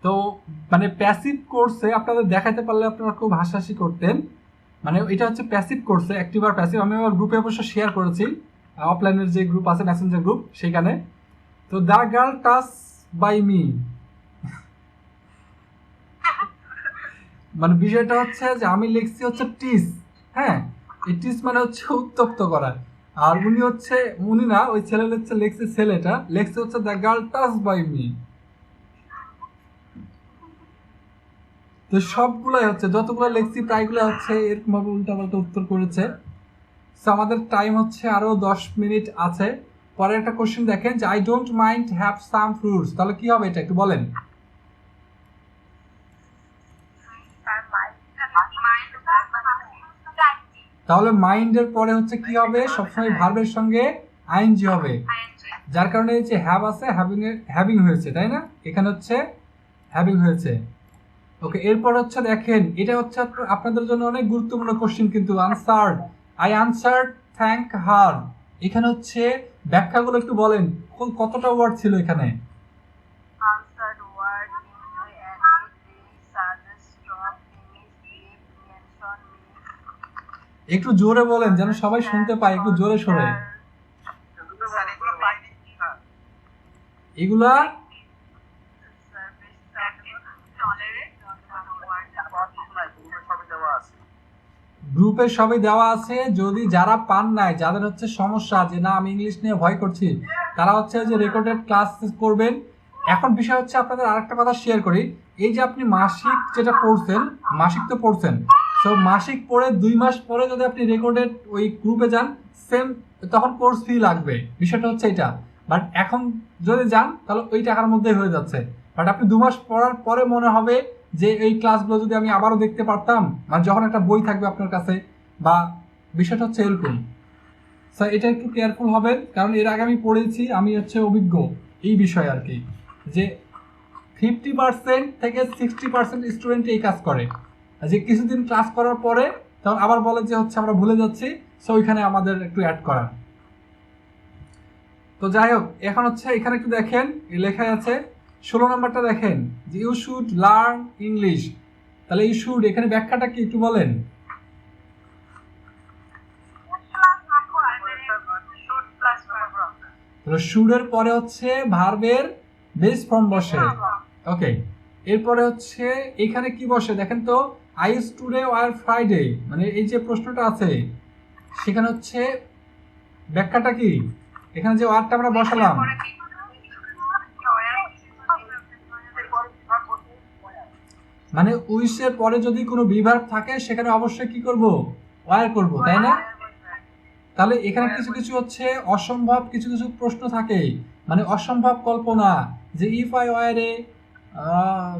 তো মানে প্যাসিভ কোর্সে আপনাদের দেখাতে পারলে আপনারা খুব হাসাহাসি করতেন। মানে এটা হচ্ছে প্যাসিভ কোর্সে, অ্যাক্টিভ আর প্যাসিভ। আমি আমার গ্রুপে অবশ্য শেয়ার করেছি, অফলাইনের যে গ্রুপ আছে মেসেঞ্জার গ্রুপ সেখানে। তো the girl touch by me, মানে বিষয়টা হচ্ছে যে আমি লিখছি হচ্ছে টিস, হ্যাঁ এই টিস মানে হচ্ছে উত্তপ্ত করা, আর উনি না ওই ছেলে লিখছে, ছেলেটা লিখছে হচ্ছে the girl touch by me. তো সবগুলাই হচ্ছে, যতগুলো লিখছি প্রায়গুলো হচ্ছে এরকম ভাবে উল্টাপাল্টা উত্তর করেছে। তো আমাদের টাইম হচ্ছে আরো 10 মিনিট আছে। পরের একটা কোশ্চেন দেখেন যে I don't mind have some fruits, তাহলে কি হবে এটা একটু বলেন? তাহলে মাইন্ডের পরে হচ্ছে কি হবে? সবসময় ভার্বের সঙ্গে আইএনজি হবে, যার কারণে এই যে হ্যাভ আছে, হ্যাভিং হয়েছে, তাই না? এখানে হচ্ছে হ্যাভিং হয়েছে। ওকে, এরপর হচ্ছে দেখেন, এটা হচ্ছে আপনাদের জন্য অনেক গুরুত্বপূর্ণ কোশ্চেন কিন্তু। আনসার্ড, আই আনসার্ড থ্যাংক হার, এখানে হচ্ছে ব্যাখ্যাগুলো একটু বলেন, কতটা ওয়ার্ড ছিল এখানে? একটু জোরে বলেন যেন সবাই শুনতে পায়, একটু জোরে সরে। এগুলা গ্রুপে সবই দেওয়া আছে। যদি যারা পান নাই, যাদের হচ্ছে সমস্যা যে না আমি ইংলিশ নিয়ে ভয় করছি, তারা হচ্ছে যে রেকর্ডেড ক্লাস করবেন। এখন বিষয় হচ্ছে আপনাদের আরেকটা কথা শেয়ার করি, এই যে আপনি মাসিক যেটা পড়ছেন, মাসিক তো পড়ছেন, তো মাসিক পড়ে 2 মাস পরে যদি আপনি রেকর্ডেড ওই গ্রুপে যান, সেম তখন কোর্স ফি লাগবে। বিষয়টা হচ্ছে এটা, বাট এখন যদি যান তাহলে ওই টাকার মধ্যেই হয়ে যাচ্ছে। বাট আপনি 2 মাস পড়ার পরে মনে হবে যে এই ক্লাসগুলো যদি আমি আবারও দেখতে পারতাম, মানে যখন একটা বই থাকবে আপনার কাছে, বা বিষয়টা হচ্ছে এরকম। স্যার এটা একটু কেয়ারফুল হবেন, কারণ এর আগে আমি পড়েছি, আমি হচ্ছে অভিজ্ঞ এই বিষয়ে আর কি, যে 50% থেকে 60% স্টুডেন্ট এই কাজ করে, যে কিছুদিন ক্লাস করার পরে তখন আবার বলে যে হচ্ছে আমরা ভুলে যাচ্ছি, সো ওইখানে আমাদের একটু অ্যাড করার। তো যাই হোক, এখন হচ্ছে এখানে একটু দেখেন লেখা আছে 16 নম্বরটা দেখেন যে ইউ শুড লার্ন ইংলিশ। তাহলে ইউ শুড এখানে ব্যাখ্যাটা কি একটু বলেন। শুডের পরে হচ্ছে ভার্বের বেস ফর্ম বসে। ওকে, এরপরে হচ্ছে এখানে কি বসে দেখেন তো, I wish today were Friday, মানে এই যে প্রশ্নটা আছে সেখানে হচ্ছে ব্যাখ্যাটা কি, এখানে যে ওয়ার্ডটা আমরা বসালাম, মানে উইশের পরে যদি কোনো বিভার্ব থাকে সেখানে অবশ্যই কি করব, ওয়ার করব, তাই না? তাহলে এখানে কিছু কিছু হচ্ছে অসম্ভব কিছু কিছু প্রশ্ন থাকে, মানে অসম্ভব কল্পনা, যে ইফ আই ওয়ার এ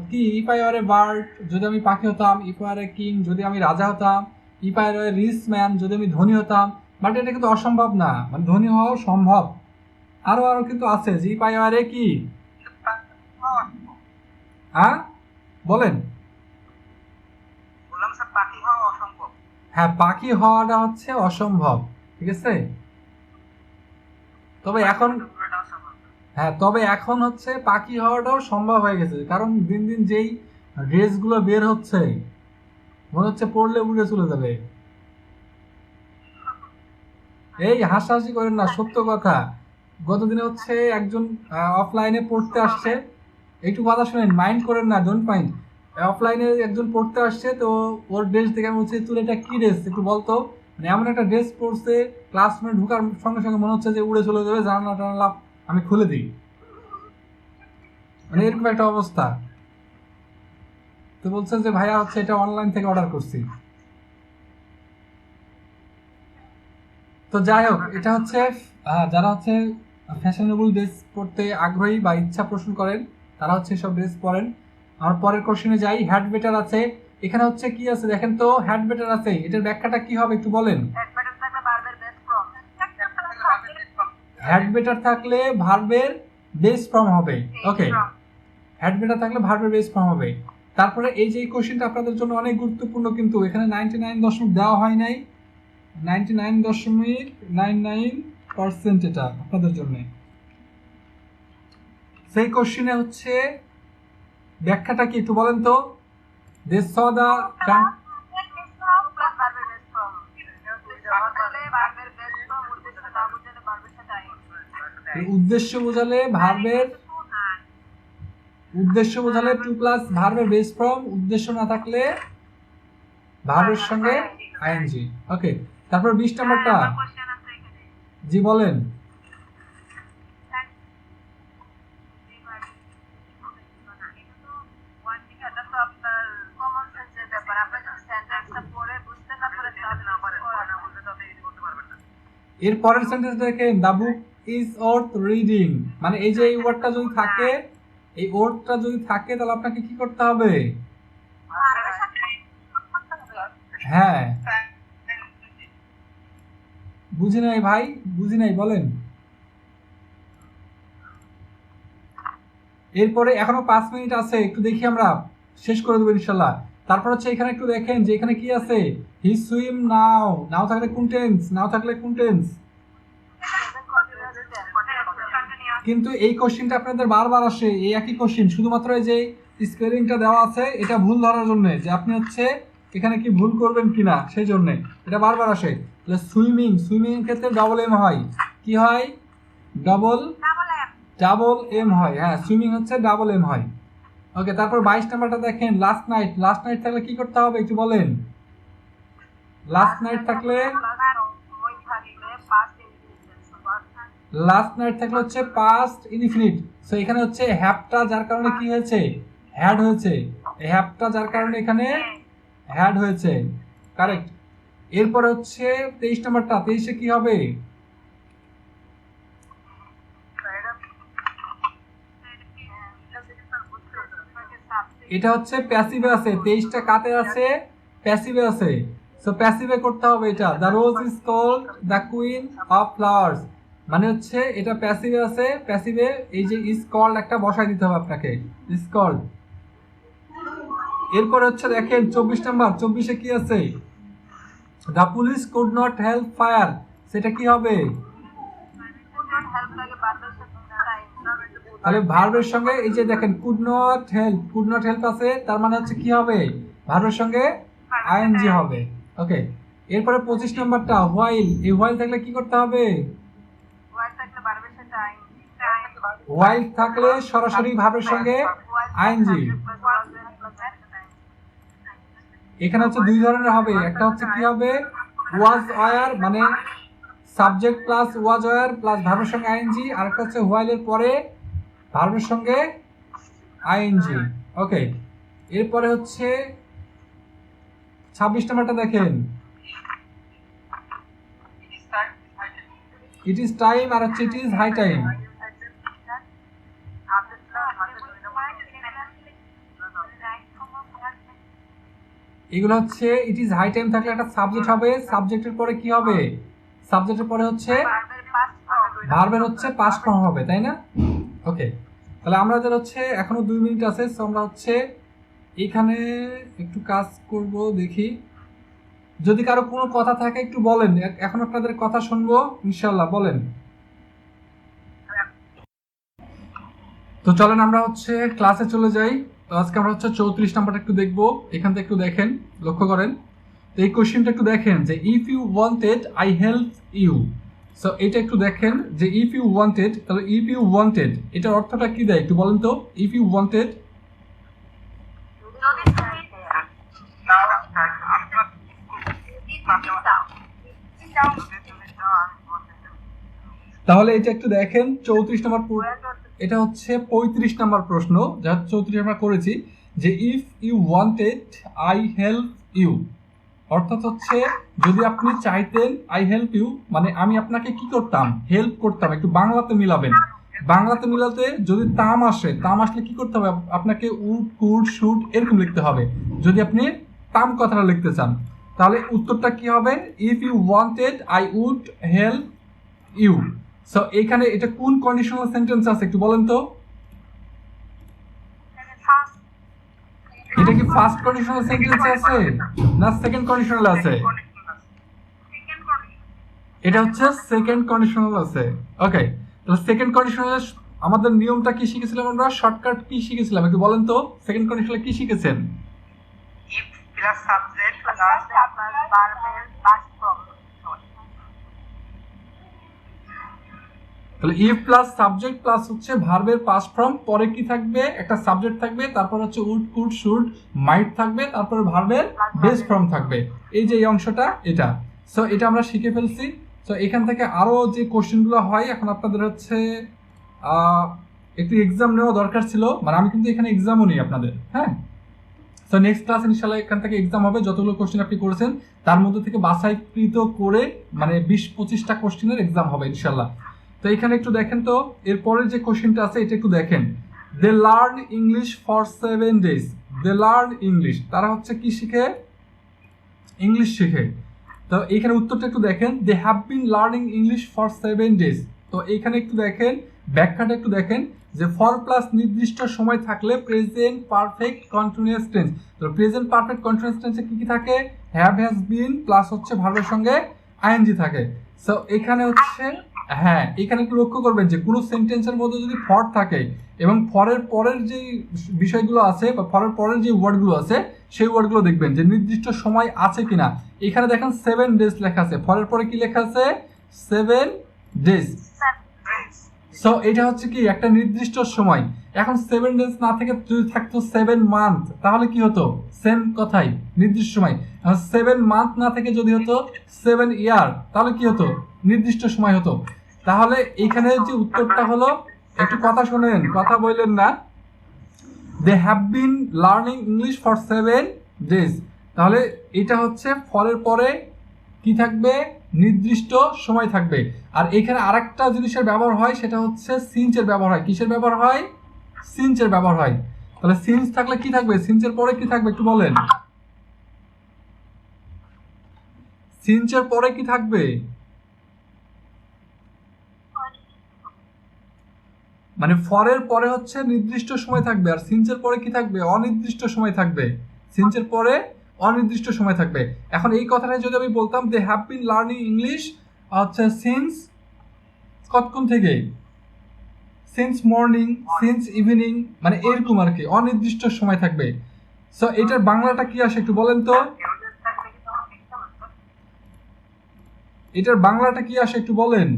কি, if I were a bird যদি আমি পাখি হতাম, if I were a king যদি আমি রাজা হতাম, if I were a rich man যদি আমি ধনী হতাম। বাট এটা কিন্তু অসম্ভব না, মানে ধনী হওয়াও সম্ভব। আরো আরো কিন্তু আছে যে ইফ আই ওয়ার এ কি, হ্যাঁ বলেন। হ্যাঁ, পাখি হওয়াটা হচ্ছে অসম্ভব, ঠিক আছে। তবে এখন, হ্যাঁ তবে এখন হচ্ছে পাখি হওয়াটাও সম্ভব হয়ে গেছে, কারণ দিন দিন যেই ড্রেসগুলো বের হচ্ছে মনে হচ্ছে পড়লে উড়ে চলে যাবে। এই হাসাহাসি করেন না, সত্য কথা। গতদিনে হচ্ছে একজন অফলাইনে পড়তে আসছে, একটু কথা শুনেন, মাইন্ড করেন না, ডোন্ট মাইন্ড। অফলাইনে একজন পড়তে আসছে, তো ওর ড্রেস দেখে আমি বলছি তোর এটা কি ড্রেস একটু বলতো, মানে এমন একটা ড্রেস পরছে ক্লাসরুমে ঢুকার সঙ্গে সঙ্গে মনে হচ্ছে যে উড়ে চলে যাবে, জানালা টানালা আমি খুলে দিই, মানে এরকম একটা অবস্থা। তো বলছে যে ভাইয়া হচ্ছে এটা অনলাইন থেকে অর্ডার করছি। তো যাই হোক, এটা হচ্ছে যারা হচ্ছে ফ্যাশনেবল ড্রেস পরতে আগ্রহী বা ইচ্ছা পোষণ করেন তারা হচ্ছে সব ড্রেস পরেন। আমার পরের কোশ্চেনে যাই, হ্যাড বেটার আছে, এখানে হচ্ছে কি আছে দেখেন তো, হ্যাড বেটার আছে, এটার ব্যাখ্যাটা কি হবে একটু বলেন। হ্যাড বেটার থাকলে ভার্বের বেস ফর্ম হবে। ওকে, হ্যাড বেটার থাকলে ভার্বের বেস ফর্ম হবে। তারপরে এই যে কোশ্চেনটা আপনাদের জন্য অনেক গুরুত্বপূর্ণ, কিন্তু এখানে 99 দেওয়া হয় নাই, 99.99% এটা আপনাদের জন্য। সেই কোশ্চেনে হচ্ছে ব্যাখ্যাটা কি একটু বলেন তো। দে স দা, উদ্দেশ্য বোঝালে ভার্বের, উদ্দেশ্য বোঝালে টু প্লাস ভার্বের বেস ফর্ম, উদ্দেশ্য না থাকলে ভার্বের সঙ্গে আইএনজি। ওকে, তারপর 20 নম্বরটা, জি বলেন। এর পরের সেন্টেন্স দেখেন, দা বুক ইজ ওয়ার্থ রিডিং, মানে এই যে এই ওয়ার্ডটা যদি থাকে, এই ওয়ার্ডটা যদি থাকে তাহলে আপনাকে কি করতে হবে, হ্যাঁ বুঝি নাই ভাই, বুঝি নাই বলেন। এরপরে এখনো 5 মিনিট আছে, একটু দেখি আমরা শেষ করে দেবো ইনশাল্লাহ। তারপর হচ্ছে এখানে একটু দেখেন যে এখানে কি আছে, হি সুইম নাও, নাও থাকলে কোন টেন্স, নাও থাকলে কোন টেন্স। কিন্তু এই কোশ্চেনটা আপনাদের বারবার আসে, এই একই কোশ্চেন, শুধুমাত্র এই যে স্পেলিংটা দেওয়া আছে এটা ভুল ধরার জন্য, যে আপনি হচ্ছে এখানে কি ভুল করবেন কিনা সেই জন্য এটা বারবার আসে। তাহলে সুইমিং, সুইমিং এর ক্ষেত্রে ডবল এম হয়, কি হয়, ডবল ডাবল এম হয়, হ্যাঁ সুইমিং হচ্ছে ডাবল এম হয়। ওকে, তারপর 22 নাম্বারটা দেখেন, লাস্ট নাইট, লাস্ট নাইট থাকলে কি করতে হবে একটু বলেন। লাস্ট নাইট থাকলে, লাস্ট নাইট থাকলে হচ্ছে পাস্ট ইনফিনিট, সো এখানে হচ্ছে হ্যাভটা যার কারণে কি হয়েছে, হ্যাড হয়েছে, এই হ্যাভটা যার কারণে এখানে হ্যাড হয়েছে, কারেক্ট। এরপরে হচ্ছে 23 নাম্বারটা, 23-এ কি হবে, এটা হচ্ছে প্যাসিভে আছে, 23টা কাতে আছে, প্যাসিভে আছে। সো প্যাসিভে করতে হবে এটা। The rose is called the queen of flowers, মানে হচ্ছে এটা প্যাসিভে আছে, প্যাসিভে এই যে ইজ কল্ড একটা বসাই দিতে হবে আপনাকে, ইজ কল্ড। এরপরে হচ্ছে দেখেন 24 নাম্বার, 24-এ কি আছে? The police could not help fire, সেটা কি হবে? তাহলে ভার্বের সঙ্গে এই যে দেখেন কুড নট হেল্প আছে, তার মানে হচ্ছে কি হবে? ভার্বের সঙ্গে আইএনজি হবে। ওকে, এরপরে 25 নাম্বারটা হোয়াইল, এই হোয়াইল থাকলে কি করতে হবে? হোয়াইল থাকলে সরাসরি ভার্বের সঙ্গে আইএনজি। এখানে হচ্ছে দুই ধরনের হবে, একটা হচ্ছে কি হবে? ওয়াজ ওয়্যার, মানে subject plus was wire plus ভার্বের সঙ্গে আইএনজি, আর একটা হচ্ছে হোয়াইলের পরে ভার্বের সঙ্গে আইএনজি। ওকে, এরপরে হচ্ছে 26 নাম্বারটা দেখেন, ইট ইজ টাইম, আর হচ্ছে ইট ইজ হাই টাইম। এগুলো হচ্ছে ইট ইজ হাই টাইম থাকলে একটা সাবজেক্ট হবে, সাবজেক্টের পরে কি হবে? সাবজেক্টের পরে হচ্ছে ভার্বের হচ্ছে পাস্ট ফর্ম হবে, তাই না? ওকে, তাহলে আমরা যারা হচ্ছে এখনো 2 মিনিট আছে, সো আমরা হচ্ছে এখানে একটু কাজ করব, দেখি যদি কারো কোনো কথা থাকে একটু বলেন, এখন আপনাদের কথা শুনবো ইনশাল্লাহ, বলেন। তো চলেন আমরা হচ্ছে ক্লাসে চলে যাই। তো আজকে আমরা হচ্ছে 34 নাম্বারটা একটু দেখবো, এখান থেকে একটু দেখেন, লক্ষ্য করেন। তো এই কোশ্চেনটা একটু দেখেন যে if you wanted I help you. So এটা একটু দেখেন যে ইফ ইউ ওয়ান্টেড, তাহলে ইফ ইউ ওয়ান্টেড এটার অর্থটা কি দেয় একটু বলেন তো? ইফ ইউ ওয়ান্টেড, তাহলে এটা একটু দেখেন 34 নম্বর, এটা হচ্ছে 35 নম্বর প্রশ্ন, যা 34 আমরা করেছি যে if you wanted I help you, অর্থাৎ হচ্ছে যদি আপনি চাইতেন আই হেল্প ইউ, মানে আমি আপনাকে কি করতাম? হেল্প করতাম। একটু বাংলাতে মিলাবেন, বাংলাতে মিলাতে যদি তাম আসে, তাম আসলে কি করতে হবে? আপনাকে উড কুড শুড এরকম লিখতে হবে যদি আপনি তাম কথাটা লিখতে চান। তাহলে উত্তরটা কি হবে? If you wanted I would help you. So এখানে এটা কোন কন্ডিশনাল সেন্টেন্স আছে একটু বলেন তো? এটা কি ফার্স্ট কন্ডিশনাল সেন্টেন্স আছে না সেকেন্ড কন্ডিশনাল আছে? এটা হচ্ছে সেকেন্ড কন্ডিশনাল আছে। ওকে, তাহলে সেকেন্ড কন্ডিশনাল আমাদের নিয়মটা কি শিখেছিলাম আমরা? শর্টকাট কি শিখেছিলাম একটু বলেন তো? সেকেন্ড কন্ডিশনালে কি শিখেছেন? ইফ প্লাস সাবজেক্ট প্লাস ভার্বের পাস্ট ফর্ম। তাহলে ইফ প্লাস সাবজেক্ট প্লাস হচ্ছে ভার্বের পাস্ট ফর্ম, পরে কি থাকবে? একটা সাবজেক্ট থাকবে, তারপর হচ্ছে উড কুড শুড মাইট থাকবে, তারপরে ভার্বের বেস ফর্ম থাকবে। এই যে এই অংশটা এটা, সো এটা আমরা শিখে ফেলছি। সো এখান থেকে আরো যে কোশ্চেনগুলো হয়, এখন আপনাদের হচ্ছে একটু এক্সাম নেওয়া দরকার ছিল, মানে আমি কিন্তু এখানে এক্সামও নিই আপনাদের, হ্যাঁ। সো নেক্সট ক্লাস ইনশাআল্লাহ এখান থেকে এক্সাম হবে, যতগুলো কোশ্চেন আপনি করেছেন তার মধ্যে থেকে বাছাইকৃত করে মানে 20-25টা কোশ্চেনের এক্সাম হবে ইনশাআল্লাহ। তো এখানে একটু দেখেন তো, এরপরের যে কোশ্চেনটা আছে এটা একটু দেখেন। They learn English for 7 days। They learn English, তারা হচ্ছে কি শিখে? ইংলিশ শিখে। তো এইখানে উত্তরটা একটু দেখেন, they have been learning English for 7 days। তো এইখানে একটু দেখেন, ব্যাখ্যাটা একটু দেখেন যে ফর প্লাস নির্দিষ্ট সময় থাকলে প্রেজেন্ট পারফেক্ট কন্টিনিউয়াস টেন্স। তো প্রেজেন্ট পারফেক্ট কন্টিনিউয়াস টেন্সে কি কি থাকে? হ্যাভ, হ্যাজ বিন প্লাস হচ্ছে ভার্বের সঙ্গে আইএনজি থাকে। সো এখানে হচ্ছে হ্যাঁ, এখানে একটু লক্ষ্য করবেন যে কোনো সেন্টেন্সের মধ্যে যদি ফর থাকে এবং ফরের পরের যে বিষয়গুলো আছে বা ফরের পরের যে ওয়ার্ডগুলো আছে সেই ওয়ার্ডগুলো দেখবেন যে নির্দিষ্ট সময় আছে কিনা। এখানে দেখেন 7 days লেখা আছে, ফরের পরে কি লেখা আছে? 7 days। সো এটা হচ্ছে কি একটা নির্দিষ্ট সময়। এখন 7 days না থেকে যদি থাকতো 7 month, তাহলে কি হতো? সেম কথাই, নির্দিষ্ট সময়। 7 month না থেকে যদি হতো 7 year, তাহলে কি হতো? নির্দিষ্ট সময় হতো। তাহলে এখানে যে উত্তরটা হলো, একটু কথা শুনেন, কথা বললেন না। They have been learning English for 7 days। তাহলে এটা হচ্ছে ফরের পরে কি থাকবে? নির্দিষ্ট সময় থাকবে। আর এখানে আরেকটা জিনিসের ব্যবহার হয়, সেটা হচ্ছে সিন্সের ব্যবহার হয়। কিসের ব্যবহার হয়? সিন্সের ব্যবহার হয়। তাহলে সিন্স থাকলে কি থাকবে, সিন্সের পরে কি থাকবে একটু বলেন, সিন্সের পরে কি থাকবে? মানে ফরের পরে হচ্ছে নির্দিষ্ট সময় থাকবে, আর সিন্সের পরে কি থাকবে, অনির্দিষ্ট সময় থাকবে। সিন্সের পরে অনির্দিষ্ট সময় থাকবে। এখন এই কথাটা যদি আমি বলতাম they have been learning English হচ্ছে সিন্স কতক্ষণ থেকে, সিন্স মর্নিং, সিন্স ইভিনিং, মানে এরকম আর কি, অনির্দিষ্ট সময় থাকবে। সো এটার বাংলাটা কি আসে একটু বলেন তো, এটার বাংলাটা কি আসে একটু বলেন।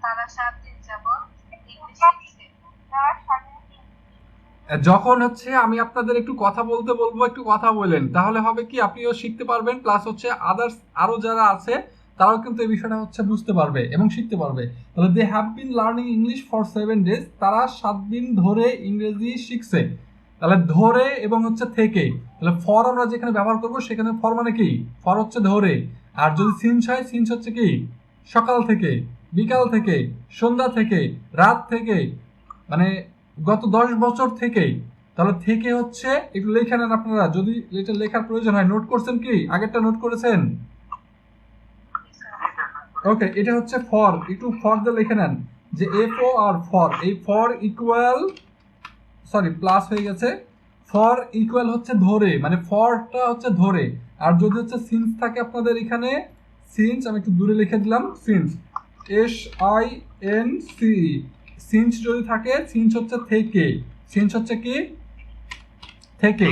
তারা 7 দিন যাবত ইংলিশ শিখছে। যখন হচ্ছে আমি আপনাদের একটু কথা বলতে বলবো, একটু কথা বলেন, তাহলে হবে কি আপনিও শিখতে পারবেন, প্লাস হচ্ছে আদার্স আরো যারা আছে তারাও কিন্তু এই বিষয়টা হচ্ছে বুঝতে পারবে এবং শিখতে পারবে। তাহলে they have been learning English for 7 days, তারা 7 দিন ধরে ইংরেজি শিখছে। তাহলে ধরে এবং হচ্ছে থেকে, তাহলে ফর আমরা যেখানে ব্যবহার করব সেখানে ফর মানে কি, ফর হচ্ছে ধরে। আর যদি সিন্স হয়, সিন্স হচ্ছে কি সকাল থেকে, বিকাল থেকে, সন্ধ্যা থেকে, রাত থেকে, মানে গত 10 বছর থেকে। তাহলে থেকে হচ্ছে একটু লেখা নেন আপনারা, যদি এটা লেখার প্রয়োজন হয়। নোট করছেন কি, আগেরটা নোট করেছেন? ওকে, এটা হচ্ছে ফর, একটু ফর দিয়ে লিখে নেন যে এফ ও আর ফর, এই ফর ইকুয়াল, সরি প্লাস হয়ে গেছে, ফর ইকুয়াল হচ্ছে ধরে, মানে ফরটা হচ্ছে ধরে। আর যদি হচ্ছে সিন্স থাকে আপনাদের এখানে, সিন্স আমি একটু দূরে লিখে দিলাম, সিন্স SINC, সিন্স যদি থাকে, সিন্স হচ্ছে থেকে, সিন্স হচ্ছে কি থেকে।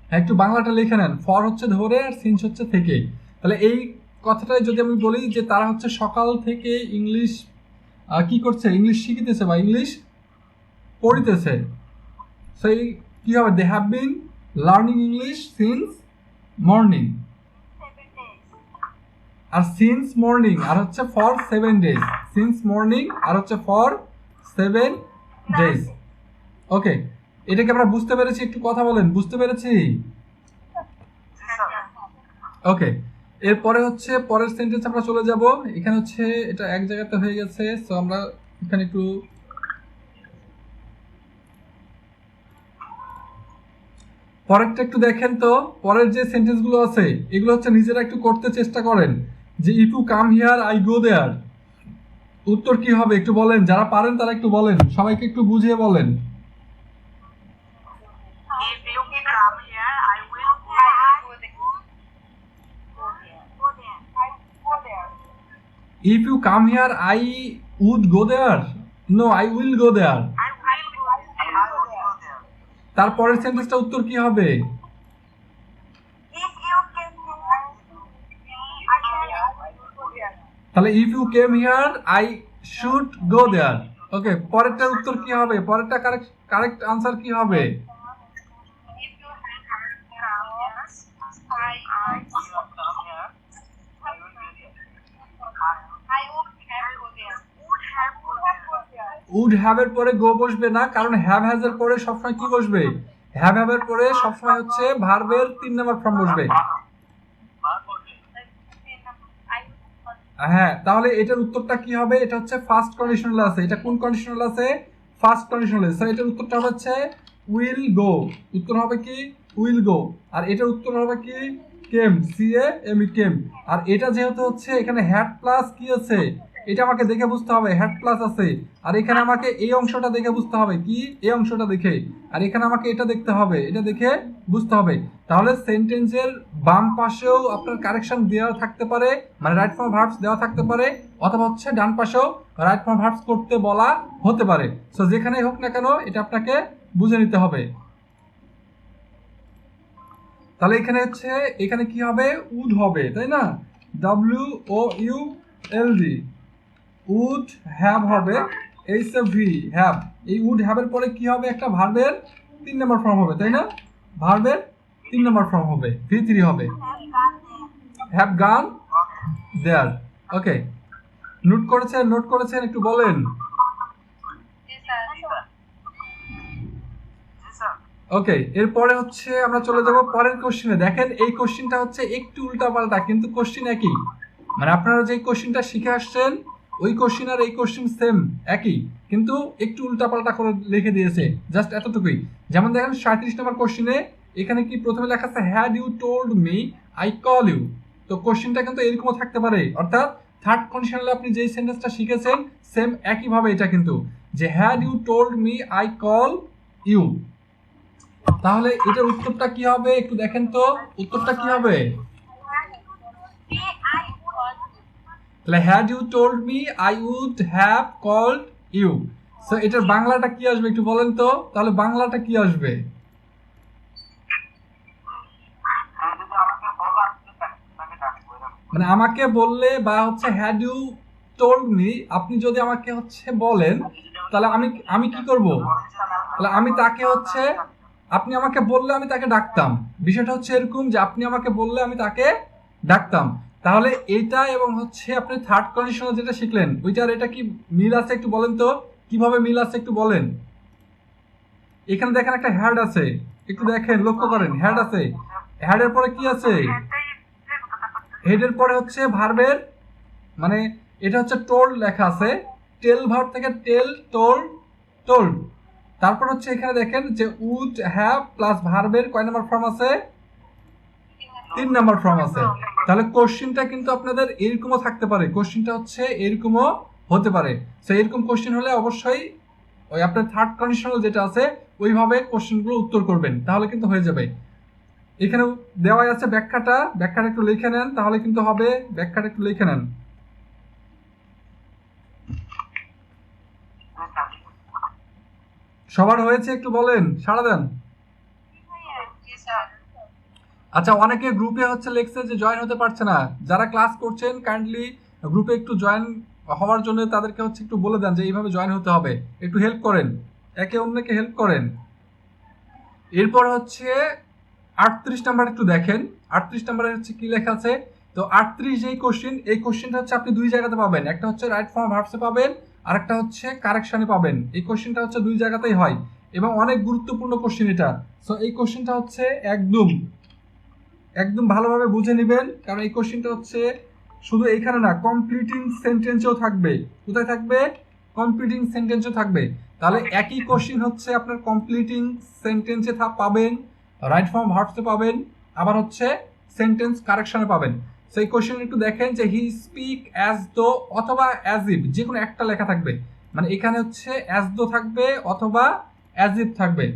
হ্যাঁ, একটু বাংলাটা লিখে নেন, ফর হচ্ছে ধরে আর সিন্স হচ্ছে থেকে। তাহলে এই কথাটাই যদি আমি বলি যে তারা হচ্ছে সকাল থেকে ইংলিশ কি করছে, ইংলিশ শিখিতেছে বা ইংলিশ পড়িতেছে, সেই কি হবে, they have been learning English since morning. আর সিন্স মর্নিং আর হচ্ছে ফর 7 days, সিন্স মর্নিং আর হচ্ছে ফর 7 days। ওকে, এটাকে আমরা বুঝতে পেরেছি, একটু কথা বলেন, বুঝতে পেরেছি? ওকে, এরপরে হচ্ছে পরের সেন্টেন্স আমরা চলে যাব। এখানে হচ্ছে এটা এক জায়গাতে হয়ে গেছে, সো আমরা এখানে একটু পরেরটা একটু দেখেন তো। পরের যে সেন্টেন্স গুলো আছে এগুলো হচ্ছে নিজেরা একটু করতে চেষ্টা করেন, যে if you come here I go there, উত্তর কি হবে একটু বলেন, যারা পারেন তারা একটু বলেন, সবাইকে একটু বুঝিয়ে বলেন। If you come here, I will go there. If you come here I would go there, no I will go there. I will go there. তারপরের সেন্টেন্সটা উত্তর কি হবে? If you can তাহলে if you came here I should go there. Okay, পরেরটার উত্তর কি হবে, পরেরটা কারেক্ট আনসার কি হবে? If you have come here, I will come here. I would have go there. Would have এর পরে গো বসবে না, কারণ হ্যাভ হ্যাজ এর পরে সবসময় কি বসবে, হ্যাভ হ্যাভ এর পরে সবসময় হচ্ছে ভার্বের 3 নম্বর ফর্ম বসবে। হ্যাঁ, তাহলে এটার উত্তরটা কি হবে, এটা হচ্ছে ফার্স্ট কন্ডিশনাল আছে। এটা কোন কন্ডিশনাল আছে, ফার্স্ট কন্ডিশনাল আছে। এটার উত্তরটা হচ্ছে উইল গো, উত্তর হবে কি উইল গো। আর এটার উত্তর হবে কি কেম, CAME কেম। আর এটা যেহেতু হচ্ছে এখানে হ্যাড প্লাস কি আছে, এটা আমাকে দেখে বুঝতে হবে হ্যাড প্লাস আছে। আর এখানে আমাকে এই অংশটা দেখে বুঝতে হবে কি, এই অংশটা দেখে। আর এখানে আমাকে এটা দেখতে হবে, এটা দেখে বুঝতে হবে। তাহলে সেন্টেন্সের বাম পাশেও আপনার কারেকশন দেওয়া থাকতে পারে, মানে রাইট ফর্ম ভার্বস দেওয়া থাকতে পারে, অথবা হচ্ছে ডান পাশেও রাইট ফর্ম ভার্বস করতে বলা হতে পারে। সো যেখানেই হোক না কেন এটা আপনাকে বুঝে নিতে হবে। তাহলে এখানে হচ্ছে, এখানে কি হবে, উড হবে, তাই না, WOULD, উড হ্যাভ হবে, HAV হ্যাভ। এই উড হ্যাভের পরে কি হবে, একটা ভার্বের 3 নম্বর ফর্ম হবে, তাই না, ভার্বের 3 নম্বর ফর্ম হবে, V3 হবে, হ্যাভ গান দেয়ার। ওকে, নোট করেছেন একটু বলেন। ওকে, এরপরে হচ্ছে আমরা চলে যাব পরের কোশ্চেনে। দেখেন এই কোশ্চেনটা হচ্ছে একটু উল্টাপাল্টা, কিন্তু কোশ্চেন একই। মানে আপনারা যে কোশ্চেনটা শিখে আসছেন ওই কোশ্চিন আর এই কোশ্চিন সেম একই, কিন্তু একটু উল্টাপাল্টা করে লিখে দিয়েছে, জাস্ট এতটুকুই। যেমন দেখেন 37 নম্বর কোশ্চিনে এখানে কি প্রথমে লেখা আছে had you told me I call you. তো কোশ্চিনটা কিন্তু এরকমও থাকতে পারে, অর্থাৎ থার্ড কন্ডিশনালে আপনি যেই সেন্টেন্সটা শিখেছেন সেম একইভাবে এটা কিন্তু, যে had you told me I call you. তাহলে এটার উত্তরটা কি হবে একটু দেখেন তো, উত্তরটা কি হবে? তাহলে had you told me I would have called you. So এটার বাংলাটা কি আসবে একটু বলেন তো, তাহলে বাংলাটা কি আসবে? মানে আমাকে বললে বা হচ্ছে হ্যাড ইউ টোল্ড মি, আপনি যদি আমাকে হচ্ছে বলেন তাহলে আমি আমি কি করব? তাহলে আমি তাকে হচ্ছে, আপনি আমাকে বললে আমি তাকে ডাকতাম। বিষয়টা হচ্ছে এরকম যে আপনি আমাকে বললে আমি তাকে ডাকতাম। তাহলে এটা এবং হচ্ছে আপনি থার্ড কন্ডিশনাল যেটা শিখলেন ওইটার এটা কি মিল আছে একটু বলেন তো, কিভাবে মিল আছে একটু বলেন। এখানে দেখেন একটা হ্যাড আছে, একটু দেখেন লক্ষ্য করেন, হ্যাড আছে, হ্যাডের পরে কি আছে? হেডের পরে হচ্ছে ভার্বের, মানে এটা হচ্ছে টোল্ড লেখা আছে, টেল ভার্ব থেকে টেল, টোল্ড, টোল্ড। তারপর হচ্ছে এখানে দেখেন যে উড হ্যাভ প্লাস ভার্বের কয় নাম্বার ফর্ম আছে? 3 নাম্বার ফর্ম আছে। তাহলে কোশ্চেনটা কিন্তু আপনাদের এরকমও থাকতে পারে, কোশ্চেনটা হচ্ছে এরকমও হতে পারে। সো এরকম কোশ্চেন হলে অবশ্যই ওই আপনার থার্ড কন্ডিশনাল যেটা আছে ওইভাবে কোশ্চেনগুলো উত্তর করবেন, তাহলে কিন্তু হয়ে যাবে। এখানে দেওয়া আছে ব্যাখ্যাটা, ব্যাখ্যাটা একটু লিখে নেন তাহলে কিন্তু হবে, ব্যাখ্যাটা একটু লিখে নেন। সবার হয়েছে একটু বলেন, সাড়া দেন। আচ্ছা, অনেকে গ্রুপে হচ্ছে লেখছে যে জয়েন হতে পারছে না, যারা ক্লাস করছেন কাইন্ডলি গ্রুপে একটু জয়েন হওয়ার জন্য তাদেরকে হচ্ছে একটু বলে দেন যে এইভাবে জয়েন হতে হবে, একটু হেল্প করেন, একে অন্যকে হেল্প করেন। এরপর হচ্ছে 38 নাম্বার একটু দেখেন, 38 নাম্বারে হচ্ছে কি লেখা আছে। তো 38 যেই কোশ্চেন, এই কোশ্চেনটা হচ্ছে আপনি দুই জায়গাতে পাবেন, একটা হচ্ছে রাইট ফর্ম ভার্বসে পাবেন আর একটা হচ্ছে কারেকশনে পাবেন। এই কোশ্চেনটা হচ্ছে দুই জায়গাতেই হয় এবং অনেক গুরুত্বপূর্ণ কোশ্চেন এটা। সো এই কোশ্চেনটা হচ্ছে একদম একদম ভালোভাবে বুঝে নেবেন, কারণ এই কোশ্চেনটা হচ্ছে শুধু এইখানে না, কমপ্লিটিং সেন্টেন্সেও থাকবে। কোথায় থাকবে? কমপ্লিটিং সেন্টেন্সেও থাকবে। তাহলে একই কোশ্চেন হচ্ছে আপনার কমপ্লিটিং সেন্টেন্সে পাবেন, রাইট ফর্ম ভার্বসে পাবেন, আবার হচ্ছে সেন্টেন্স কারেকশনে পাবেন। সেই কোশ্চেন একটু দেখেন যে হি স্পিক অ্যাজ দো অথবা অ্যাজ ইফ, যে কোনো একটা লেখা থাকবে, মানে এখানে হচ্ছে অ্যাজ দো থাকবে অথবা অ্যাজ ইফ থাকবে।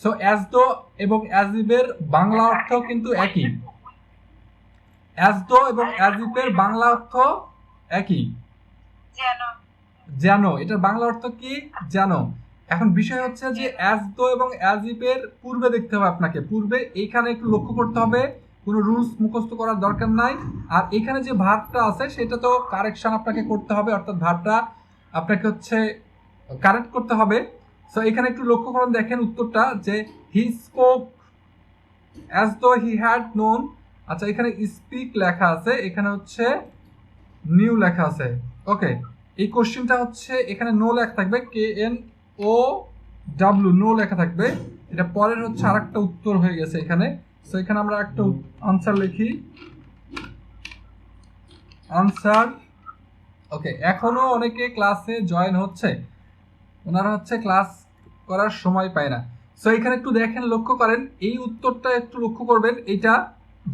সো অ্যাজ দো এবং অ্যাজ ইফের বাংলা অর্থ কিন্তু একই, অ্যাজ দো এবং অ্যাজ ইফের বাংলা অর্থ একই, যেন, এটার বাংলা অর্থ কি? যেন। এখন বিষয় হচ্ছে যে অ্যাজ দো এবং অ্যাজ ইফের পূর্বে দেখতে হবে আপনাকে, পূর্বে এইখানে একটু লক্ষ্য করতে হবে, কোনো রুলস মুখস্থ করার দরকার নাই। আর এখানে যে ভার্বটা আছে সেটা তো কারেকশন আপনাকে করতে হবে, অর্থাৎ ভার্বটা আপনাকে হচ্ছে কারেক্ট করতে হবে। সো এখানে একটু লক্ষ্য করুন, দেখেন উত্তরটা যে he spoke as though he had known. আচ্ছা, এখানে স্পিক লেখা আছে, এখানে হচ্ছে নিউ লেখা আছে। ওকে, এই কোশ্চেনটা হচ্ছে এখানে নো লেখা থাকবে, KNOW, নো লেখা থাকবে। এটা পরের হচ্ছে আরেকটা উত্তর হয়ে গেছে এখানে। সো এখানে আমরা একটা আনসার লিখি, আনসার। ওকে, এখনো অনেকে ক্লাসে জয়েন হচ্ছে, ওনারা হচ্ছে ক্লাস করার সময় পায় না। সো এখানে একটু দেখেন, লক্ষ্য করেন, এই উত্তরটা একটু লক্ষ্য করবেন, এইটা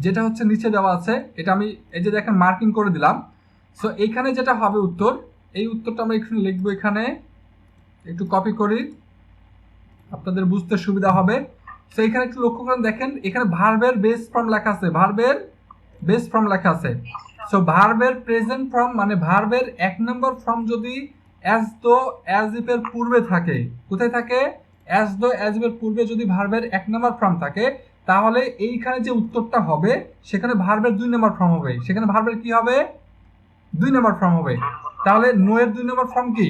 যেটা হচ্ছে নিচে দেওয়া আছে, এটা আমি এই যে দেখেন মার্কিং করে দিলাম। সো এইখানে যেটা হবে উত্তর, এই উত্তরটা আমরা এখানে লিখবো, এখানে একটু কপি করি আপনাদের বুঝতে সুবিধা হবে। সো এখানে একটু লক্ষ্য করেন, দেখেন এখানে ভার্বের বেস ফর্ম লেখা আছে, ভার্বের বেস ফর্ম লেখা আছে। সো ভার্বের প্রেজেন্ট ফর্ম মানে ভার্বের 1 নম্বর ফর্ম যদি অ্যাজ দো অ্যাজ ইফ এর পূর্বে থাকে, কোথায় থাকে? অ্যাজ দো অ্যাজ ইফ এর পূর্বে যদি ভার্বের 1 নম্বর ফর্ম থাকে, তাহলে এইখানে যে উত্তরটা হবে সেখানে ভার্বের 2 নম্বর ফর্ম হবে, সেখানে ভার্বের কি হবে? 2 নম্বর ফর্ম হবে। তাহলে নো এর 2 নম্বর ফর্ম কি?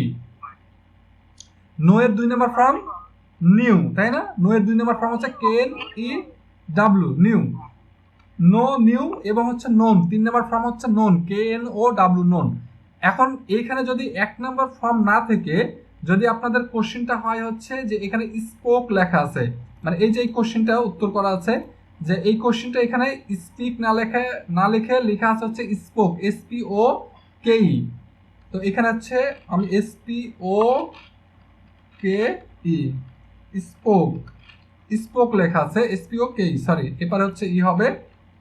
নো এর 2 নম্বর ফর্ম নিউ, তাই না? নো এর 2 নম্বর ফর্ম হচ্ছে KNEW, নিউ। নো, নিউ এবং হচ্ছে নোন, 3 নম্বর ফর্ম হচ্ছে নোন, KNOW, নোন। এখন এইখানে যদি 1 নম্বর ফর্ম না থেকে যদি আপনাদের কোশ্চেনটা হয় হচ্ছে যে এখানে স্পোক লেখা আছে, মানে এই যে এই কোশ্চেনটা উত্তর করা আছে, যে এই কোশ্চেনটা এখানে স্পিক না লিখে লেখা আছে হচ্ছে স্পোক, SPOKE। তো এখানে হচ্ছে আমি SPOKE স্পোক স্পোক লেখা আছে SPOKE, সরি এবারে হচ্ছে হবে